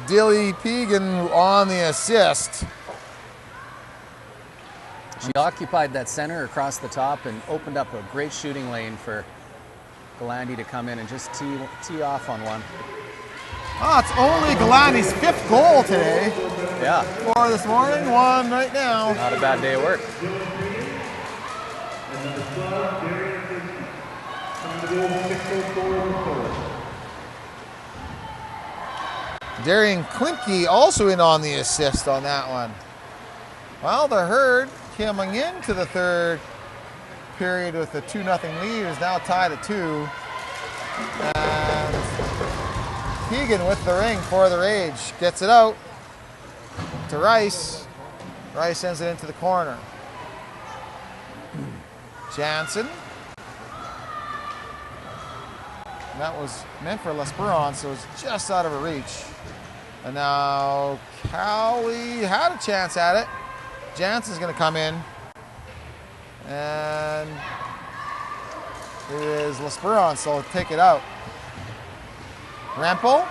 Dilly Pegan on the assist. She occupied that center across the top and opened up a great shooting lane for Galandi to come in and just tee off on one. Oh, it's only Galandi's 5th goal today. Yeah. 4 this morning, 1 right now. Not a bad day at work. Darian Quinky also in on the assist on that one. Well, the Herd coming into the 3rd period with a 2-0 lead is now tied at 2. And Keegan with the ring for the Rage. Gets it out to Rice. Rice sends it into the corner. Jansen. And that was meant for L'Esperance, so it was just out of her reach. And now Cowley had a chance at it. Jansen's going to come in. And it is L'Esperance, so take it out. Rempel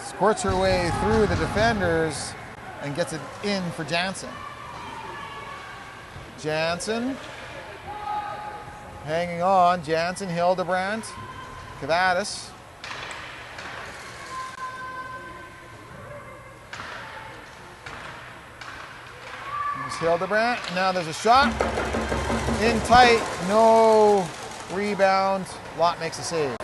squirts her way through the defenders and gets it in for Jansen. Jansen hanging on. Jansen, Hildebrandt, Cavadas. There's Hildebrandt. Now there's a shot. In tight, no rebound. Lott makes a save.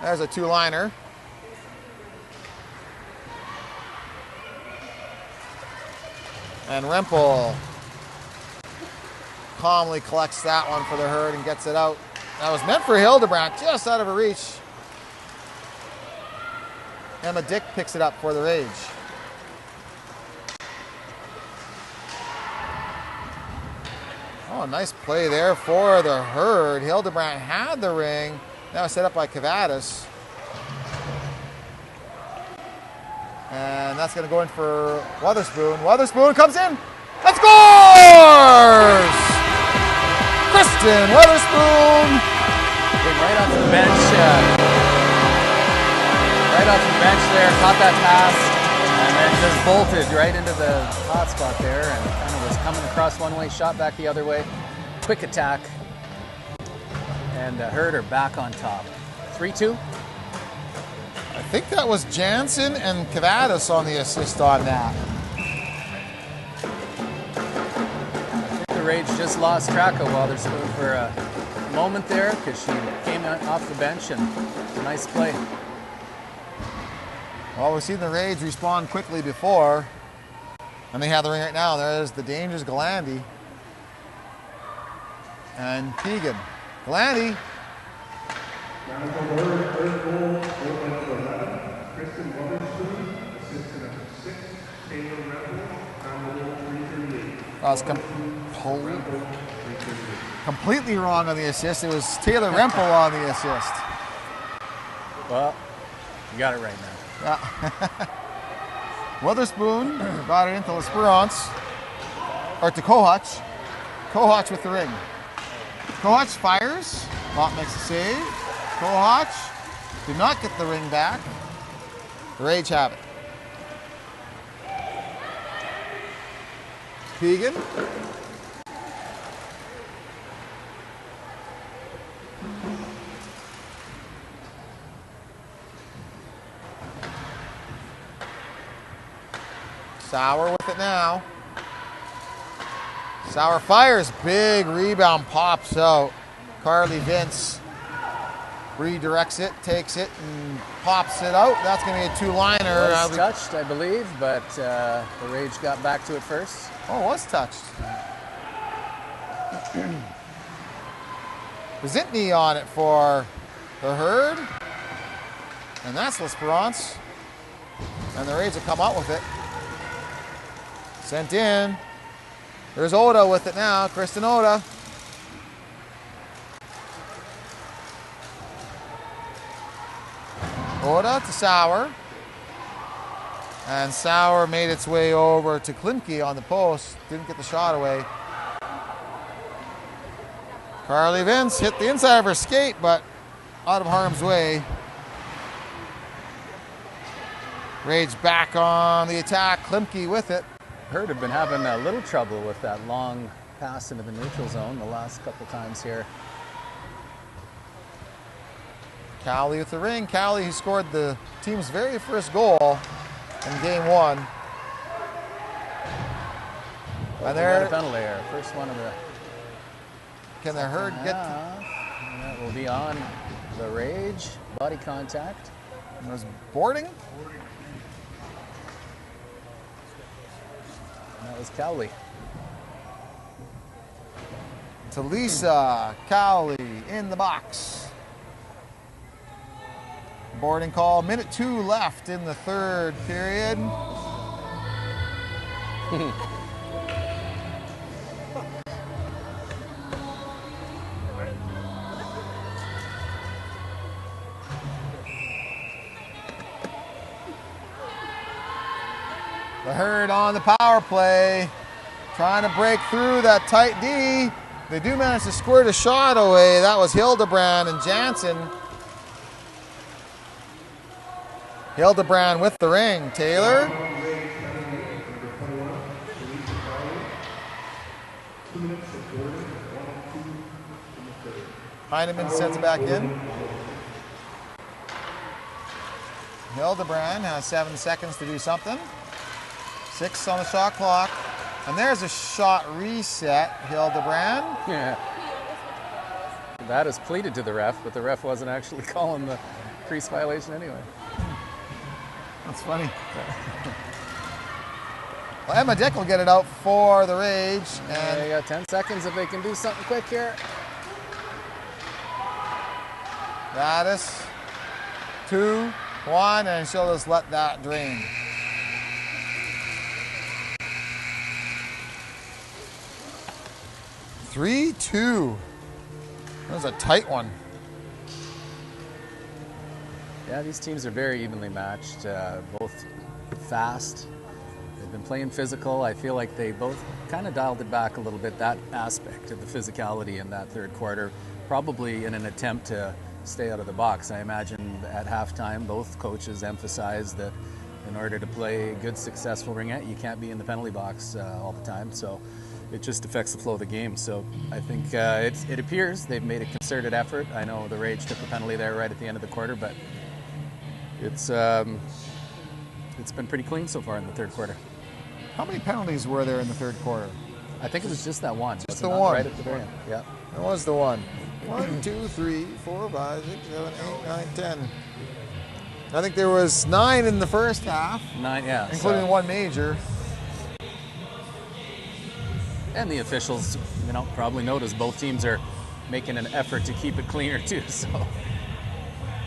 There's a 2-liner. And Rempel calmly collects that one for the Herd and gets it out. That was meant for Hildebrandt, just out of her reach. Emma Dick picks it up for the Rage. Oh, nice play there for the Herd. Hildebrandt had the ring. Now set up by Cavadas. And that's going to go in for Weatherspoon. Weatherspoon comes in and scores! Kristen Weatherspoon. Came right off the bench. Right off the bench there, caught that pass, and then just bolted right into the hot spot there, and kind of was coming across one way, shot back the other way. Quick attack. And Herd are back on top. 3-2. I think that was Jansen and Cavadas on the assist on that. I think the Rage just lost track of Weatherspoon for a moment there because she came off the bench and nice play. Well, we've seen the Rage respond quickly before. And they have the ring right now. There's the dangerous Galandi. And Keegan. Galandi. Third goal, for 11. Kristen Weatherspoon, assistant number 6. Taylor Rempel, on the goal, 338. I was completely wrong on the assist. It was Taylor Rempel on the assist. Well, you got it right now. Yeah. Weatherspoon got it into L'Esperance. Or to Kohach. Kohach with the ring. Kohach fires. Lott makes a save. Kohach did not get the ring back. The Rage have it. Keegan. Sauer with it now. Sauer fires. Big rebound, pops out. Carly Vince redirects it, takes it, and pops it out. That's going to be a 2-liner. Was touched, I believe, but the Rage got back to it first. Oh, it was touched. Zintney on it for the Herd. And that's L'Esperance. And the Rage will come out with it. Sent in. There's Oda with it now. Kristen Oda. Oda to Sauer. And Sauer made its way over to Klimke on the post. Didn't get the shot away. Carly Vince hit the inside of her skate, but out of harm's way. Rage back on the attack. Klimke with it. Herd have been having a little trouble with that long pass into the neutral zone the last couple times here. Cowley with the ring. Cowley, who scored the team's very first goal in game 1. And There, a penalty error. First one of the. Can the Herd get? And that will be on the Rage. Body contact. And was boarding. And that was Cowley. To Lisa Cowley in the box. Boarding call. Minute 2 left in the third period. The Herd on the power play, trying to break through that tight D. They do manage to squirt a shot away. That was Hildebrand and Jansen. Hildebrand with the ring. Taylor. Heinemann sends it back in. Hildebrand has 7 seconds to do something. 6 on the shot clock. And there's a shot reset, Hildebrand. Yeah. That is pleaded to the ref, but the ref wasn't actually calling the crease violation anyway. That's funny. Well, Emma Dick will get it out for the Rage. And They got 10 seconds if they can do something quick here. Gaddis, 2, 1, and she'll just let that drain. Three, 2. That was a tight one. Yeah, these teams are very evenly matched, both fast. They've been playing physical. I feel like they both kind of dialed it back a little bit, that aspect of the physicality in that third quarter, probably in an attempt to stay out of the box. I imagine at halftime, both coaches emphasized that in order to play good, successful ringette, you can't be in the penalty box all the time. So it just affects the flow of the game. So I think it appears they've made a concerted effort. I know the Rage took a penalty there right at the end of the quarter, but it's been pretty clean so far in the third quarter. How many penalties were there in the third quarter? I think it was just that one. Just wasn't the it? one. Right at the very end. Yeah. That was the one. 1, 2, 3, 4, 5, 6, 7, 8, 9, 10. I think there was 9 in the first half, 9, yeah. including one major. And the officials, probably noticed both teams are making an effort to keep it cleaner too. So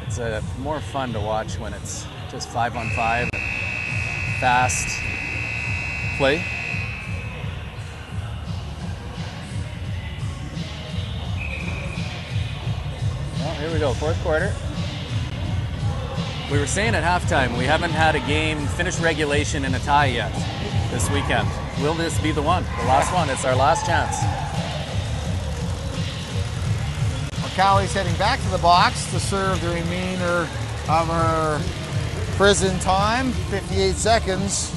it's more fun to watch when it's just 5-on-5, fast play. Well, here we go, fourth quarter. We were saying at halftime, we haven't had a game finish regulation in a tie yet this weekend. Will this be the one? The last one? It's our last chance. Well, Cowley's heading back to the box to serve the remainder of her prison time, 58 seconds.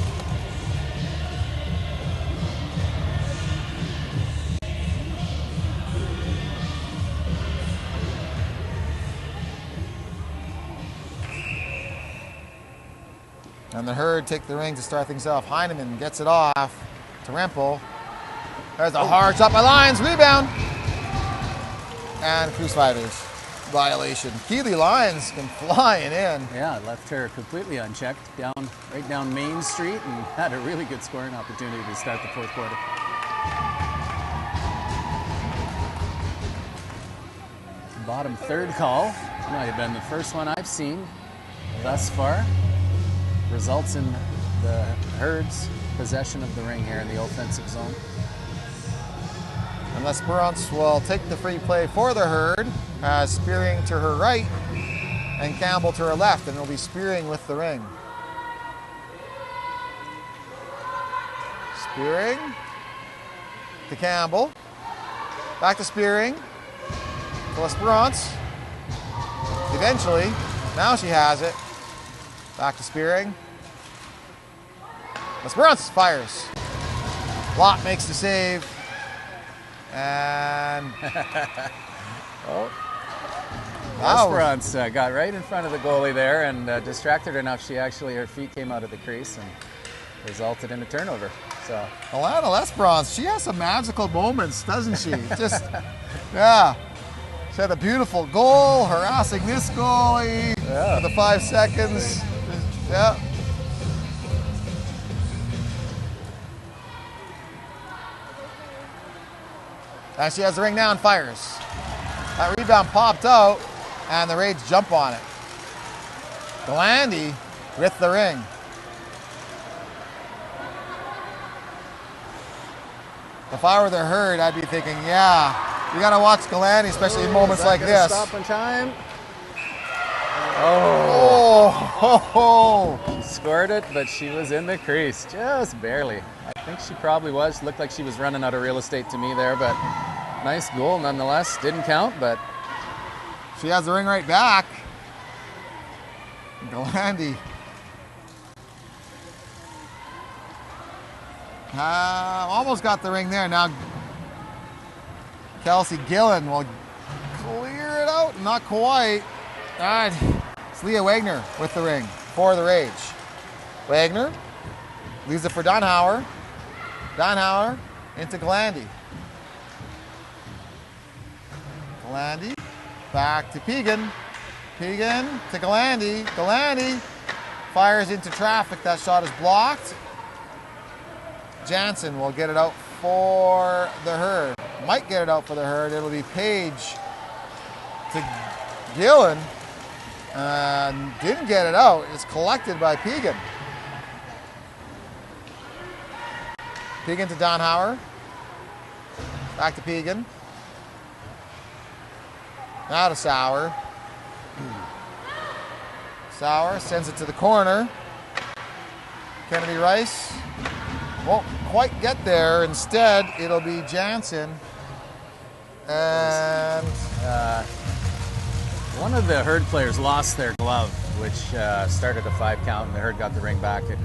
And the Herd take the ring to start things off. Heinemann gets it off to Rempel. There's a hard shot by Lyons. Rebound. And crease violation. Keely Lyons been flying in. Yeah, left her completely unchecked right down Main Street and had a really good scoring opportunity to start the fourth quarter. Bottom third call. Might have been the first one I've seen thus far. Results in the Herd's possession of the ring here in the offensive zone. And Lesperance will take the free play for the Herd. Spearing to her right and Campbell to her left, and it'll be Spearing with the ring. Spearing to Campbell. Back to Spearing. To L'Esperance. Eventually, now she has it. Back to Spearing. L'Esperance fires. Lott makes the save. And Oh, L'Esperance got right in front of the goalie there and distracted her enough. Her feet came out of the crease and resulted in a turnover. So Alana L'Esperance, she has some magical moments, doesn't she? Just, yeah. She had a beautiful goal, harassing this goalie for the 5 seconds. Yeah. And she has the ring now and fires. That rebound popped out, and the Rage jump on it. Galandi with the ring. If I were the Herd, I'd be thinking, yeah, you got to watch Galandi, especially in moments like this. Stop in time. Oh. She scored it, but she was in the crease, just barely. I think she probably was. Looked like she was running out of real estate to me there, but nice goal nonetheless. Didn't count, but she has the ring right back. Galandi. Almost got the ring there. Now Kelsey Gillen will clear it out. Not quite. All right. It's Leah Wagner with the ring for the Rage. Wagner leaves it for Donhauer. Donhauer into Galandi. Galandi back to Pegan. Pegan to Galandi. Galandi fires into traffic. That shot is blocked. Jansen will get it out for the Herd. Might get it out for the Herd. It'll be Page to Gillen. Didn't get it out. It's collected by Pegan. Pegan to Donhauer. Back to Pegan. Now to Sauer. Sauer sends it to the corner. Kennedy Rice won't quite get there. Instead, it'll be Jansen. And one of the Herd players lost their glove, which started a 5 count, and the Herd got the ring back. It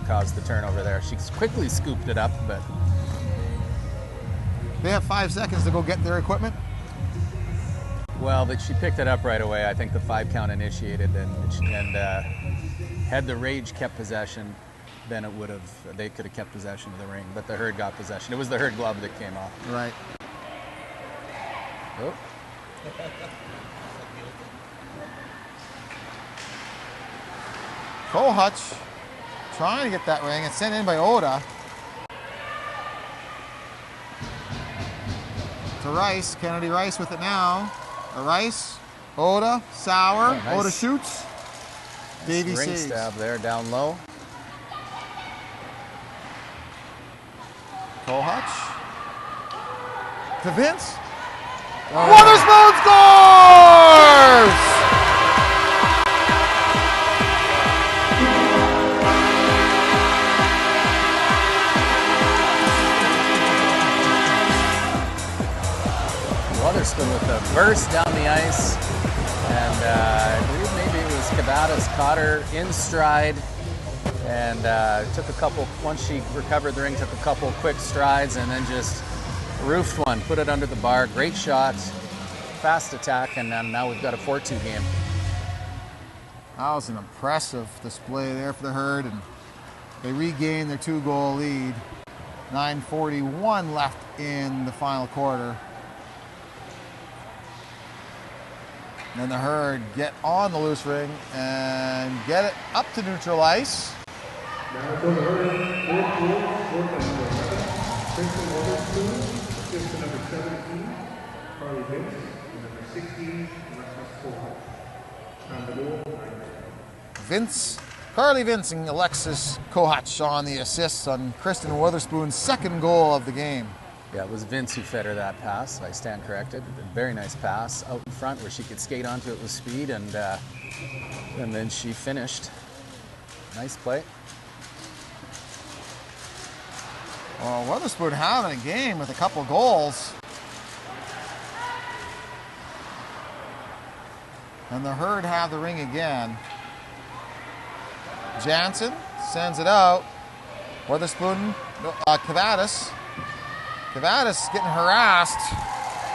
caused the turnover there. She quickly scooped it up, but they have 5 seconds to go get their equipment. Well, that she picked it up right away. I think the 5 count initiated, and had the Rage kept possession, then they could have kept possession of the ring. But the Herd got possession. It was the Herd glove that came off. Right. Oh. Kohutch trying to get that ring. It's sent in by Oda. To Rice. Kennedy Rice with it now. Rice. Oda. Sauer. Oh, nice. Oda shoots. Davey Ring saves. stab there, down low. Kohutch. To Vince. Wotherspoon scores! Wotherspoon with a burst down the ice, and I believe maybe it was Cavadas caught her in stride, and took a couple, once she recovered the ring, took a couple quick strides, and then just roofed one, put it under the bar. Great shot, fast attack, and now we've got a 4-2 game. That was an impressive display there for the Herd, and they regained their 2-goal lead. 9:41 left in the final quarter. And then the Herd get on the loose ring and get it up to neutral ice. Manitoba Herd, 4 goals, 4 number 11. Kristen Wotherspoon, assist to number 17. Carly Vince, and number 16, Alexis Kohutch. On the goal, 9. Carly Vince and Alexis Kohutch on the assists on Kristen Wotherspoon's second goal of the game. Yeah, it was Vince who fed her that pass. I stand corrected. Very nice pass out in front where she could skate onto it with speed, and then she finished. Nice play. Well, Weatherspoon having a game with a couple goals. And the Herd have the ring again. Jansen sends it out. Weatherspoon, Cavadas. Cavadas getting harassed.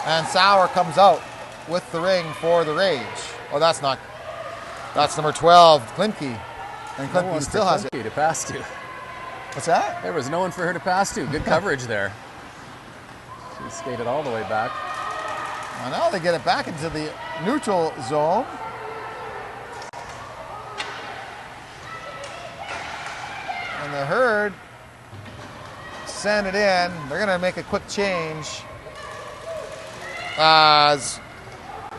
And Sauer comes out with the ring for the Rage. Oh, that's number 12, Klimke. And Klimke still has it. To pass to. What's that? There was no one for her to pass to. Good coverage there. She skated all the way back. Well, now they get it back into the neutral zone. And the Herd send it in. They're going to make a quick change as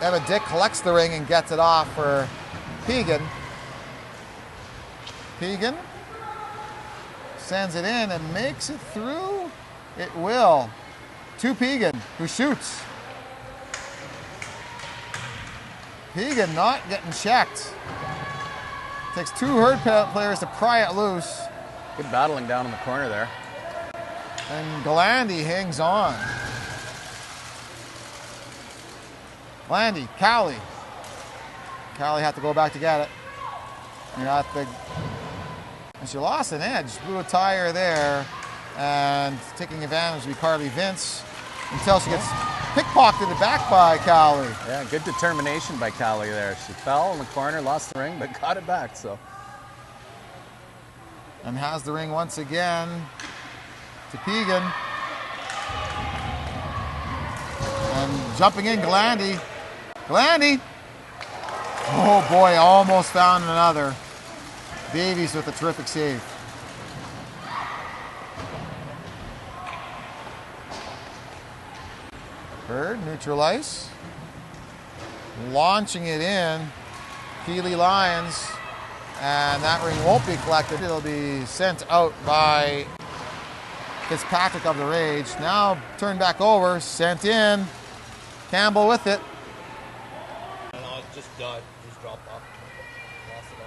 Emma Dick collects the ring and gets it off for Pegan. Pegan sends it in and makes it through. It will. To Pegan, who shoots. Pegan not getting checked. Takes two Herd players to pry it loose. Good battling down in the corner there. And Galandi hangs on. Galandi, Cowley. Cowley had to go back to get it. And she lost an edge, blew a tire there, and taking advantage of Carly Vince until she gets pickpocketed back by Cowley. Yeah, good determination by Cowley there. She fell in the corner, lost the ring, but got it back. So. And has the ring once again to Pegan. And jumping in, Galandi. Galandi! Oh boy, almost found another. Davies with a terrific save. Herd, neutral ice. Launching it in. Keeley Lyons. And that ring won't be collected. It'll be sent out by Fitzpatrick of the Rage. Now turned back over, sent in. Campbell with it. No, it just died. Just dropped off. Lost it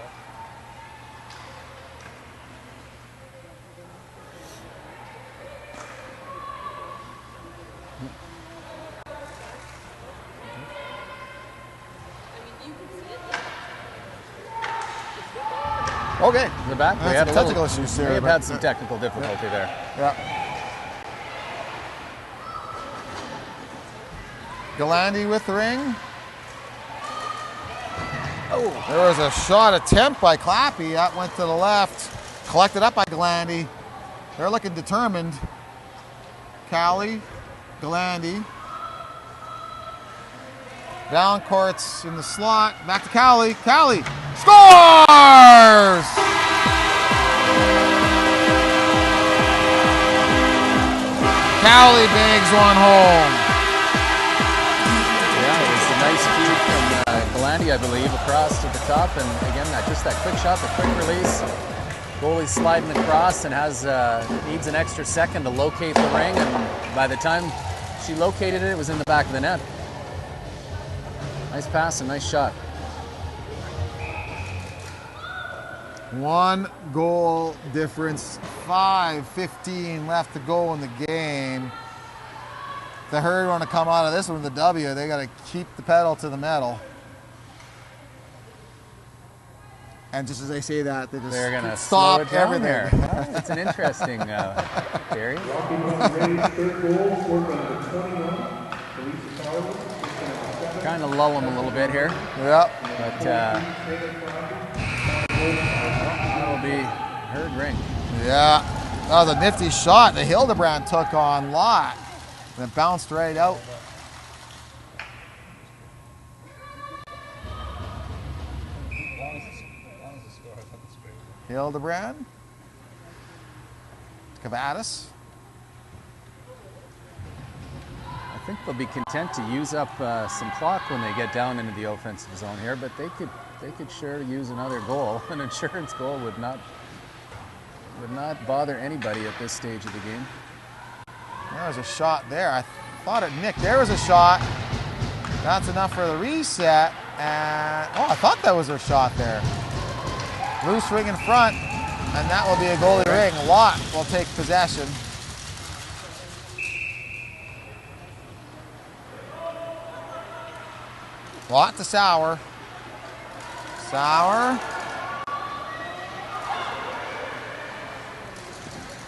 all. Okay. In the back, we had some technical issues there. We have had some technical difficulty there. Yeah. Galandi with the ring. Oh. There was a shot attempt by Clappy. That went to the left. Collected up by Galandi. They're looking determined. Cowley, Galandi. Valancourt's in the slot. Back to Cowley. Cowley scores! Cowley bags one home. Yeah, it was a nice feed from Galandi, I believe, across to the top. And again, just that quick shot, the quick release. Goalie sliding across and needs an extra second to locate the ring. And by the time she located it, it was in the back of the net. Nice pass and nice shot. 1 goal difference, 5:15 left to go in the game. If the Herd want to come out of this one with a W, they got to keep the pedal to the metal. And just as they say that, they're going to stop slow it down everything. There. It's an interesting theory. Trying to lull them a little bit here. Yep. But that'll be Herd ring. Yeah. That was a nifty shot that Hildebrand took on Lott. And it bounced right out. Hildebrand. Cavadas. I think they'll be content to use up some clock when they get down into the offensive zone here, but they could sure use another goal. An insurance goal would not bother anybody at this stage of the game. There was a shot there. I thought it nicked. There was a shot. That's enough for the reset. And oh, I thought that was her shot there. Loose ring in front, and that will be a goalie ring. Watt will take possession. Watt to Sauer. Sauer.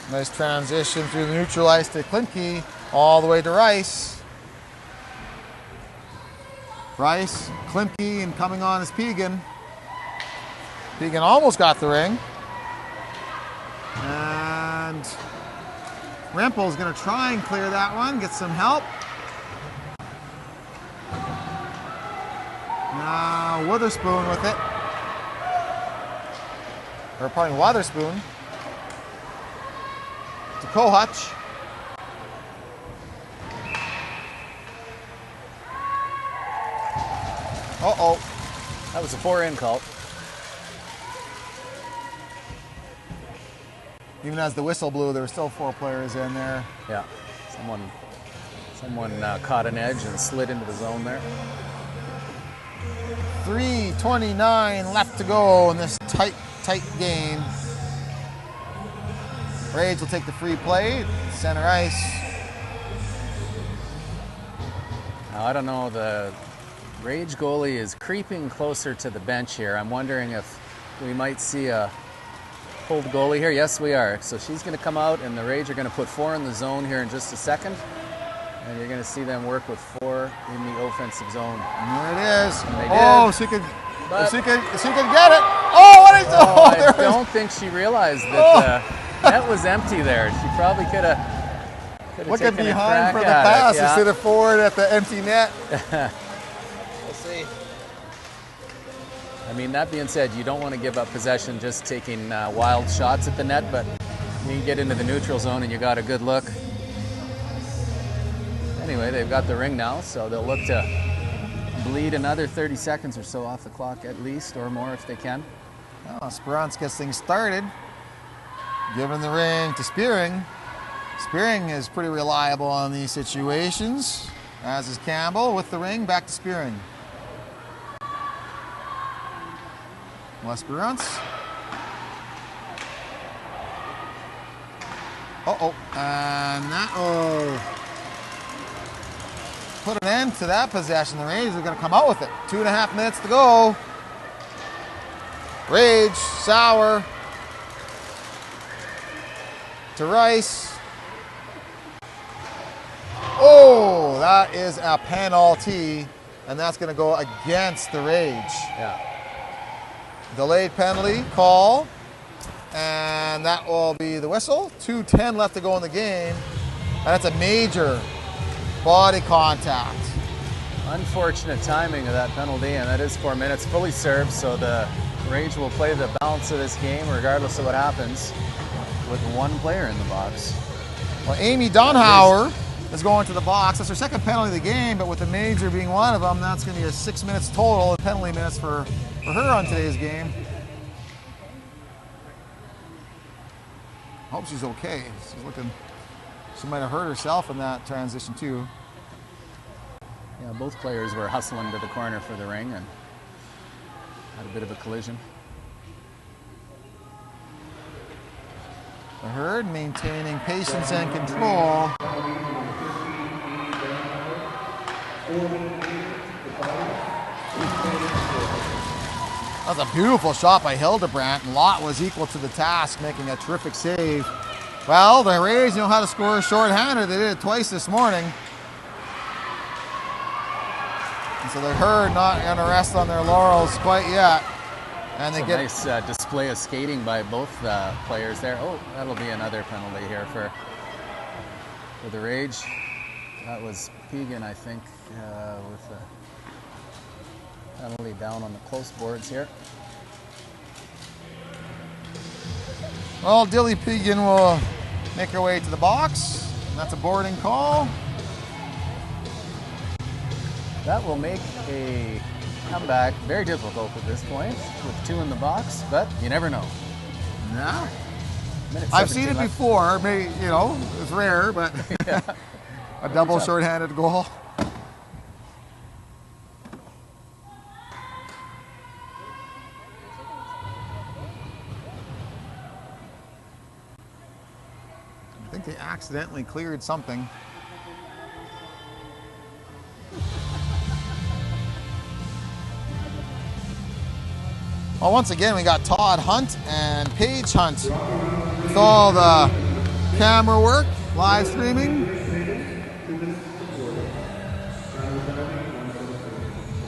Nice transition through the neutral ice to Klimke, all the way to Rice. Rice, Klimke, and coming on is Pegan. Pegan almost got the ring. And Rempel's going to try and clear that one, get some help. Now Witherspoon with it. Or pardon, Witherspoon. To Kohutch. Uh-oh. That was a 4-in call. Even as the whistle blew, there were still 4 players in there. Yeah. Someone caught an edge and slid into the zone there. 3:29 left to go in this tight game. Rage will take the free play, center ice. Now, I don't know, the Rage goalie is creeping closer to the bench here. I'm wondering if we might see a pulled goalie here. Yes, we are. So she's going to come out, and the Rage are going to put 4 in the zone here in just a second. And you're going to see them work with 4 in the offensive zone. And there it is. And they Oh, did. she could But- get it. Oh, what is Oh, there I is- don't think she realized that the net was empty there. She probably could have Looking taken a behind crack for the at pass it. Yeah. instead of forward at the empty net. We'll see. I mean, that being said, you don't want to give up possession just taking wild shots at the net, but you get into the neutral zone and you got a good look. Anyway, they've got the ring now, so they'll look to bleed another 30 seconds or so off the clock at least, or more if they can. Oh, Spearance gets things started. Giving the ring to Spearing. Spearing is pretty reliable on these situations, as is Campbell with the ring. Back to Spearing. Spearance. Uh-oh. And that will put an end to that possession. The Rangers are going to come out with it. 2.5 minutes to go. Rage, Sauer. To Rice. Oh, that is a penalty, and that's going to go against the Rage. Yeah. Delayed penalty call, and that will be the whistle. 2:10 left to go in the game, and that's a major body contact. Unfortunate timing of that penalty, and that is 4 minutes fully served, so the Rage will play the balance of this game regardless of what happens with 1 player in the box. Well, Amy Donhauer is going to the box. That's her second penalty of the game, but with the major being one of them, that's going to be a 6 minutes total of penalty minutes for her on today's game. Hope she's okay. She's looking, she might have hurt herself in that transition too. Yeah, both players were hustling to the corner for the ring and had a bit of a collision. The Herd maintaining patience and control. That was a beautiful shot by Hildebrandt, and Lott was equal to the task, making a terrific save. Well, the Rays know how to score shorthanded. They did it twice this morning. And so the Herd not going to rest on their laurels quite yet. And they It's a get nice display of skating by both players there. Oh, that'll be another penalty here for the Rage. That was Pegan, I think, with the penalty down on the close boards here. Well, Dilly Pegan will make her way to the box. And that's a boarding call. That will make a comeback very difficult at this point with 2 in the box, but you never know. Yeah. Minute I've seen 17 it left. before. Maybe, you know, it's rare, but a double shorthanded goal. they accidentally cleared something. Well, once again, we got Todd Hunt and Paige Hunt with all the camera work, live streaming.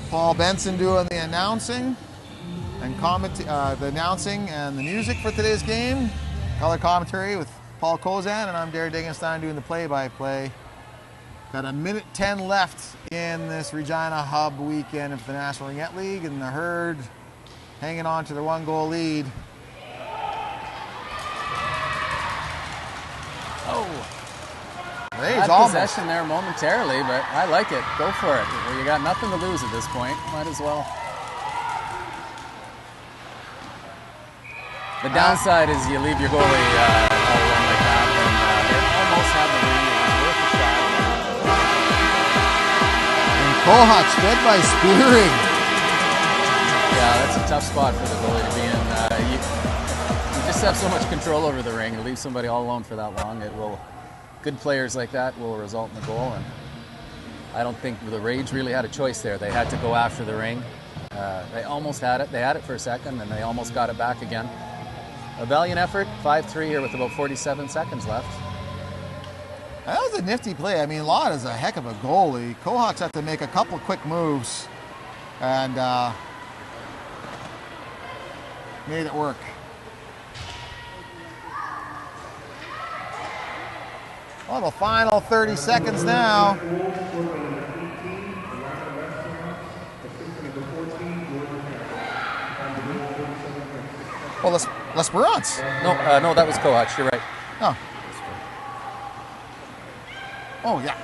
Paul Benson doing the announcing and the announcing and the music for today's game. Color commentary with Paul Kozan, and I'm Derek Dingenstein doing the play-by-play. Got a minute 10 left in this Regina Hub weekend of the National Ringette League, and the Herd hanging on to their 1-goal lead. Oh, Rage had possession there momentarily, but I like it. Go for it. Well, you got nothing to lose at this point. Might as well. The downside is you leave your goalie all alone like that, and they almost had the lead. It was worth a shot. And Kohak fed by Spearing. Yeah, that's a tough spot for the goalie to be in. You just have so much control over the ring. You leave somebody all alone for that long, it will. Good players like that will result in the goal, and I don't think the Rage really had a choice there. They had to go after the ring. They almost had it. They had it for a second, and they almost got it back again. A valiant effort, 5-3 here with about 47 seconds left. That was a nifty play. I mean, Lott is a heck of a goalie. Kohawks have to make a couple quick moves and made it work. Well, the final 30 seconds now. Well, L'Esperance. No, that was Kohak. You're right. Oh. Oh, yeah.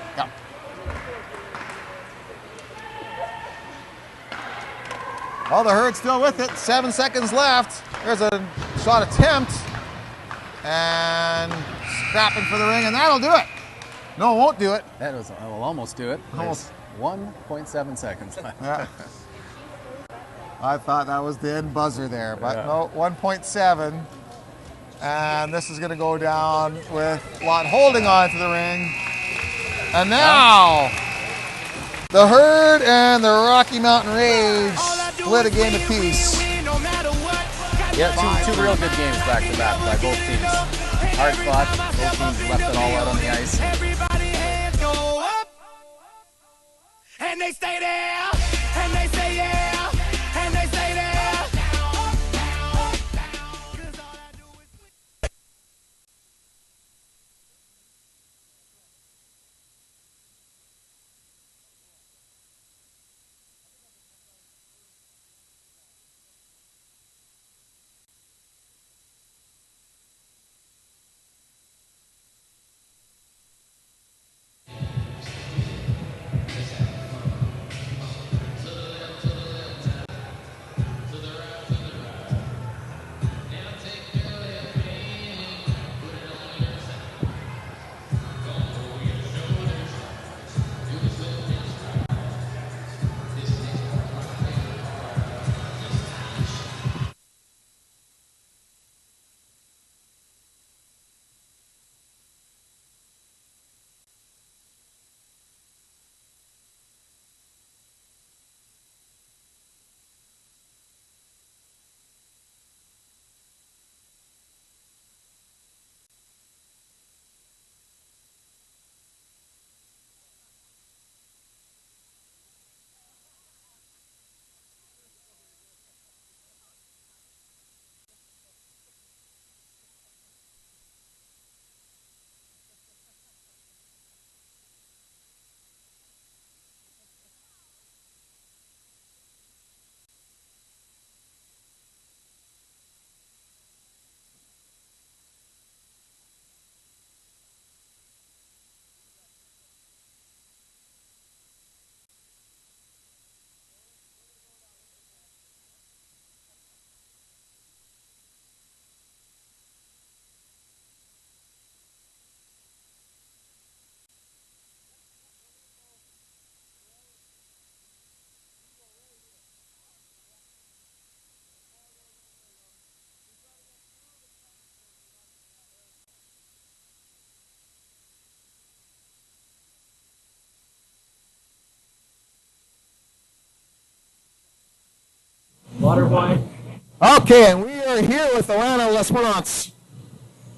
Well, the Herd's still with it. 7 seconds left. There's a shot attempt. And scrapping for the ring, and that'll do it. No, it won't do it. That will almost do it. Almost. 1.7 seconds left. Yeah. I thought that was the end buzzer there, but no, 1.7. And this is going to go down with Lott holding on to the ring. And now, the Herd and the Rocky Mountain Rage split a game apiece. Yeah, two real good games back-to-back by both teams. Hard fought, both teams left it all out on the ice. Everybody hands go up, and they stay there, and they say yeah, and they say there. Water boy. Okay, and we are here with Alana L'Esperance,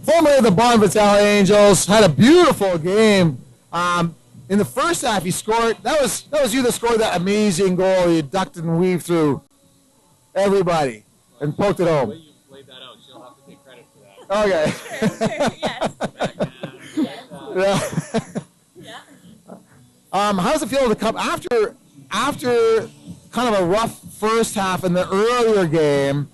formerly the Bonnevital Angels. Had a beautiful game. In the first half, you scored. That was you that scored that amazing goal. You ducked and weaved through everybody and poked it The home. way you laid that out, she'll have to take credit for that. Okay. Yes. How does it feel to come after kind of a rough first half in the earlier game,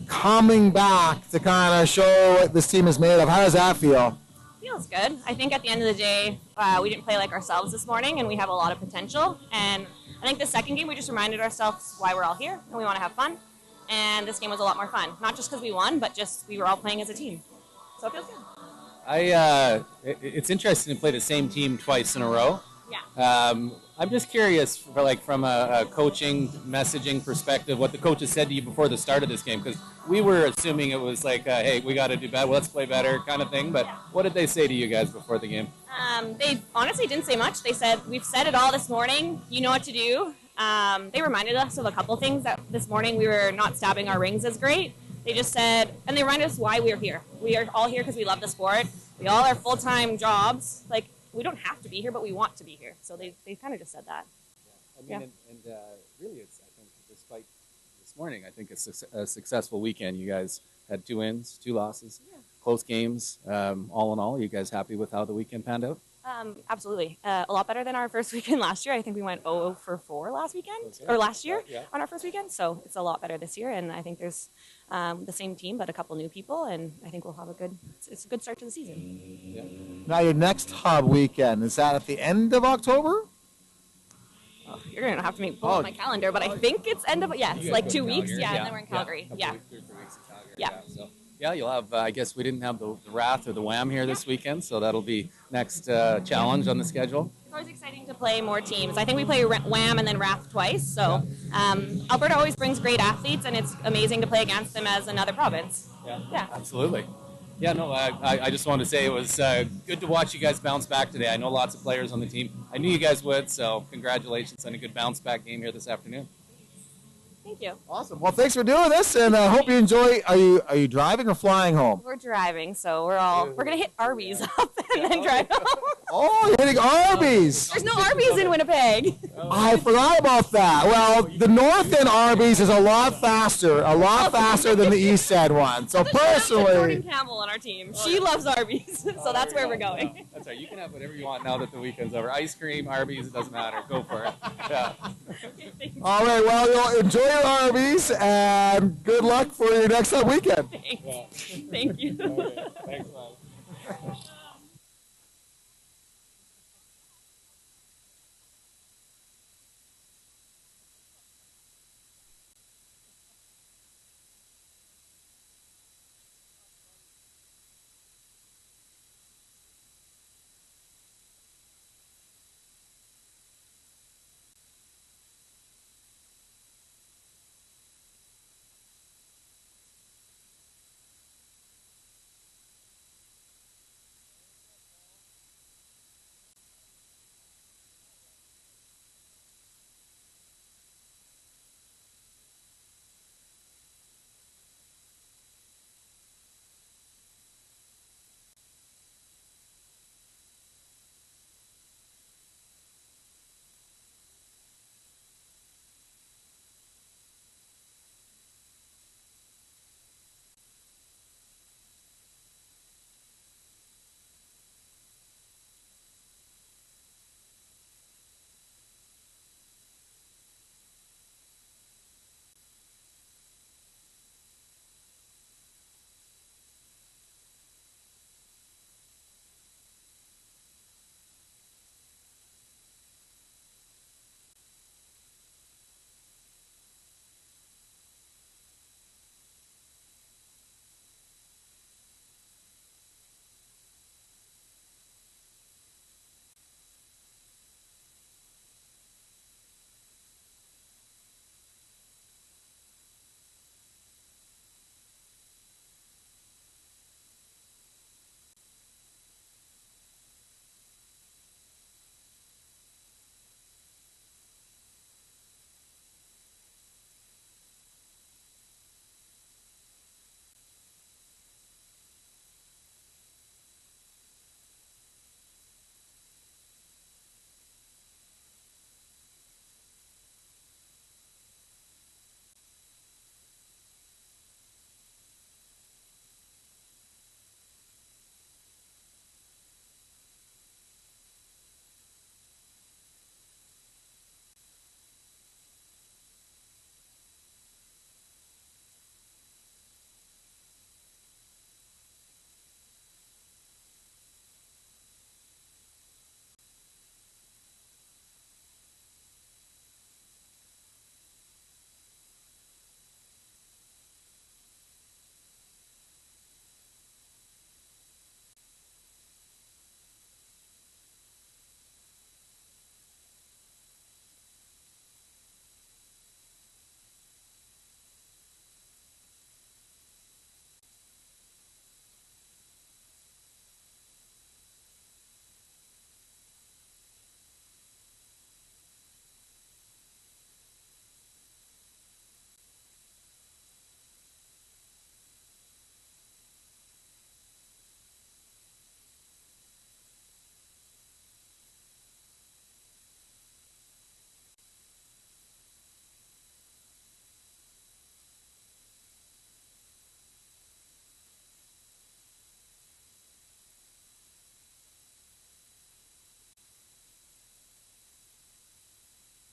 coming back to kind of show what this team is made of? How does that feel? Feels good. I think at the end of the day, we didn't play like ourselves this morning, and we have a lot of potential. And I think the second game, we just reminded ourselves why we're all here, and we want to have fun. And this game was a lot more fun, not just because we won, but just we were all playing as a team. So it feels good. It's interesting to play the same team twice in a row. Yeah. I'm just curious, from a coaching, messaging perspective, what the coaches said to you before the start of this game, because we were assuming it was like, hey, we got to do better, let's play better kind of thing. But what did they say to you guys before the game? They honestly didn't say much. They said, we've said it all this morning. You know what to do. They reminded us of a couple things that this morning we were not stabbing our rings as great. They just said, and they reminded us why we're here. We are all here because we love the sport. We all are full-time jobs. Like, we don't have to be here, but we want to be here. So they kind of just said that. Yeah. I mean, really, it's, I think, despite this morning, I think it's a successful weekend. You guys had 2 wins, 2 losses, close games. All in all, you guys happy with how the weekend panned out? Absolutely. A lot better than our first weekend last year. I think we went 0 for 4 last weekend, or last year on our first weekend. So it's a lot better this year. And I think there's the same team, but a couple new people. And I think we'll have it's a good start to the season. Yeah. Now your next hub weekend, is that at the end of October? Oh, you're going to have to pull up my calendar, but I think it's end of, it's like 2 weeks. Calgary. Yeah, and then we're in Calgary. Yeah. 2 or 3 weeks in Calgary. So. Yeah, you'll have, I guess we didn't have the Wrath or the Wham here this weekend, so that'll be next challenge on the schedule. It's always exciting to play more teams. I think we play Wham and then Wrath twice, so Alberta always brings great athletes, and it's amazing to play against them as another province. Yeah. Absolutely. Yeah, no, I just wanted to say it was good to watch you guys bounce back today. I know lots of players on the team. I knew you guys would, so congratulations on a good bounce back game here this afternoon. Thank you. Awesome. Well, thanks for doing this, and I hope you enjoy. Are you driving or flying home? We're driving, so we're gonna hit Arby's up and then drive home. Oh, you're hitting Arby's. There's no Arby's in Winnipeg. I forgot about that. Well, the North End Arby's is a lot faster than the East End one. So personally, Jordan Campbell on our team. She loves Arby's, so that's where we're going. That's right. You can have whatever you want now that the weekend's over. Ice cream, Arby's, it doesn't matter. Go for it. Yeah. Okay, all right. Well, you'll enjoy your Arby's, and good luck for your next weekend. Thanks. Thank you. Okay. Thanks, man.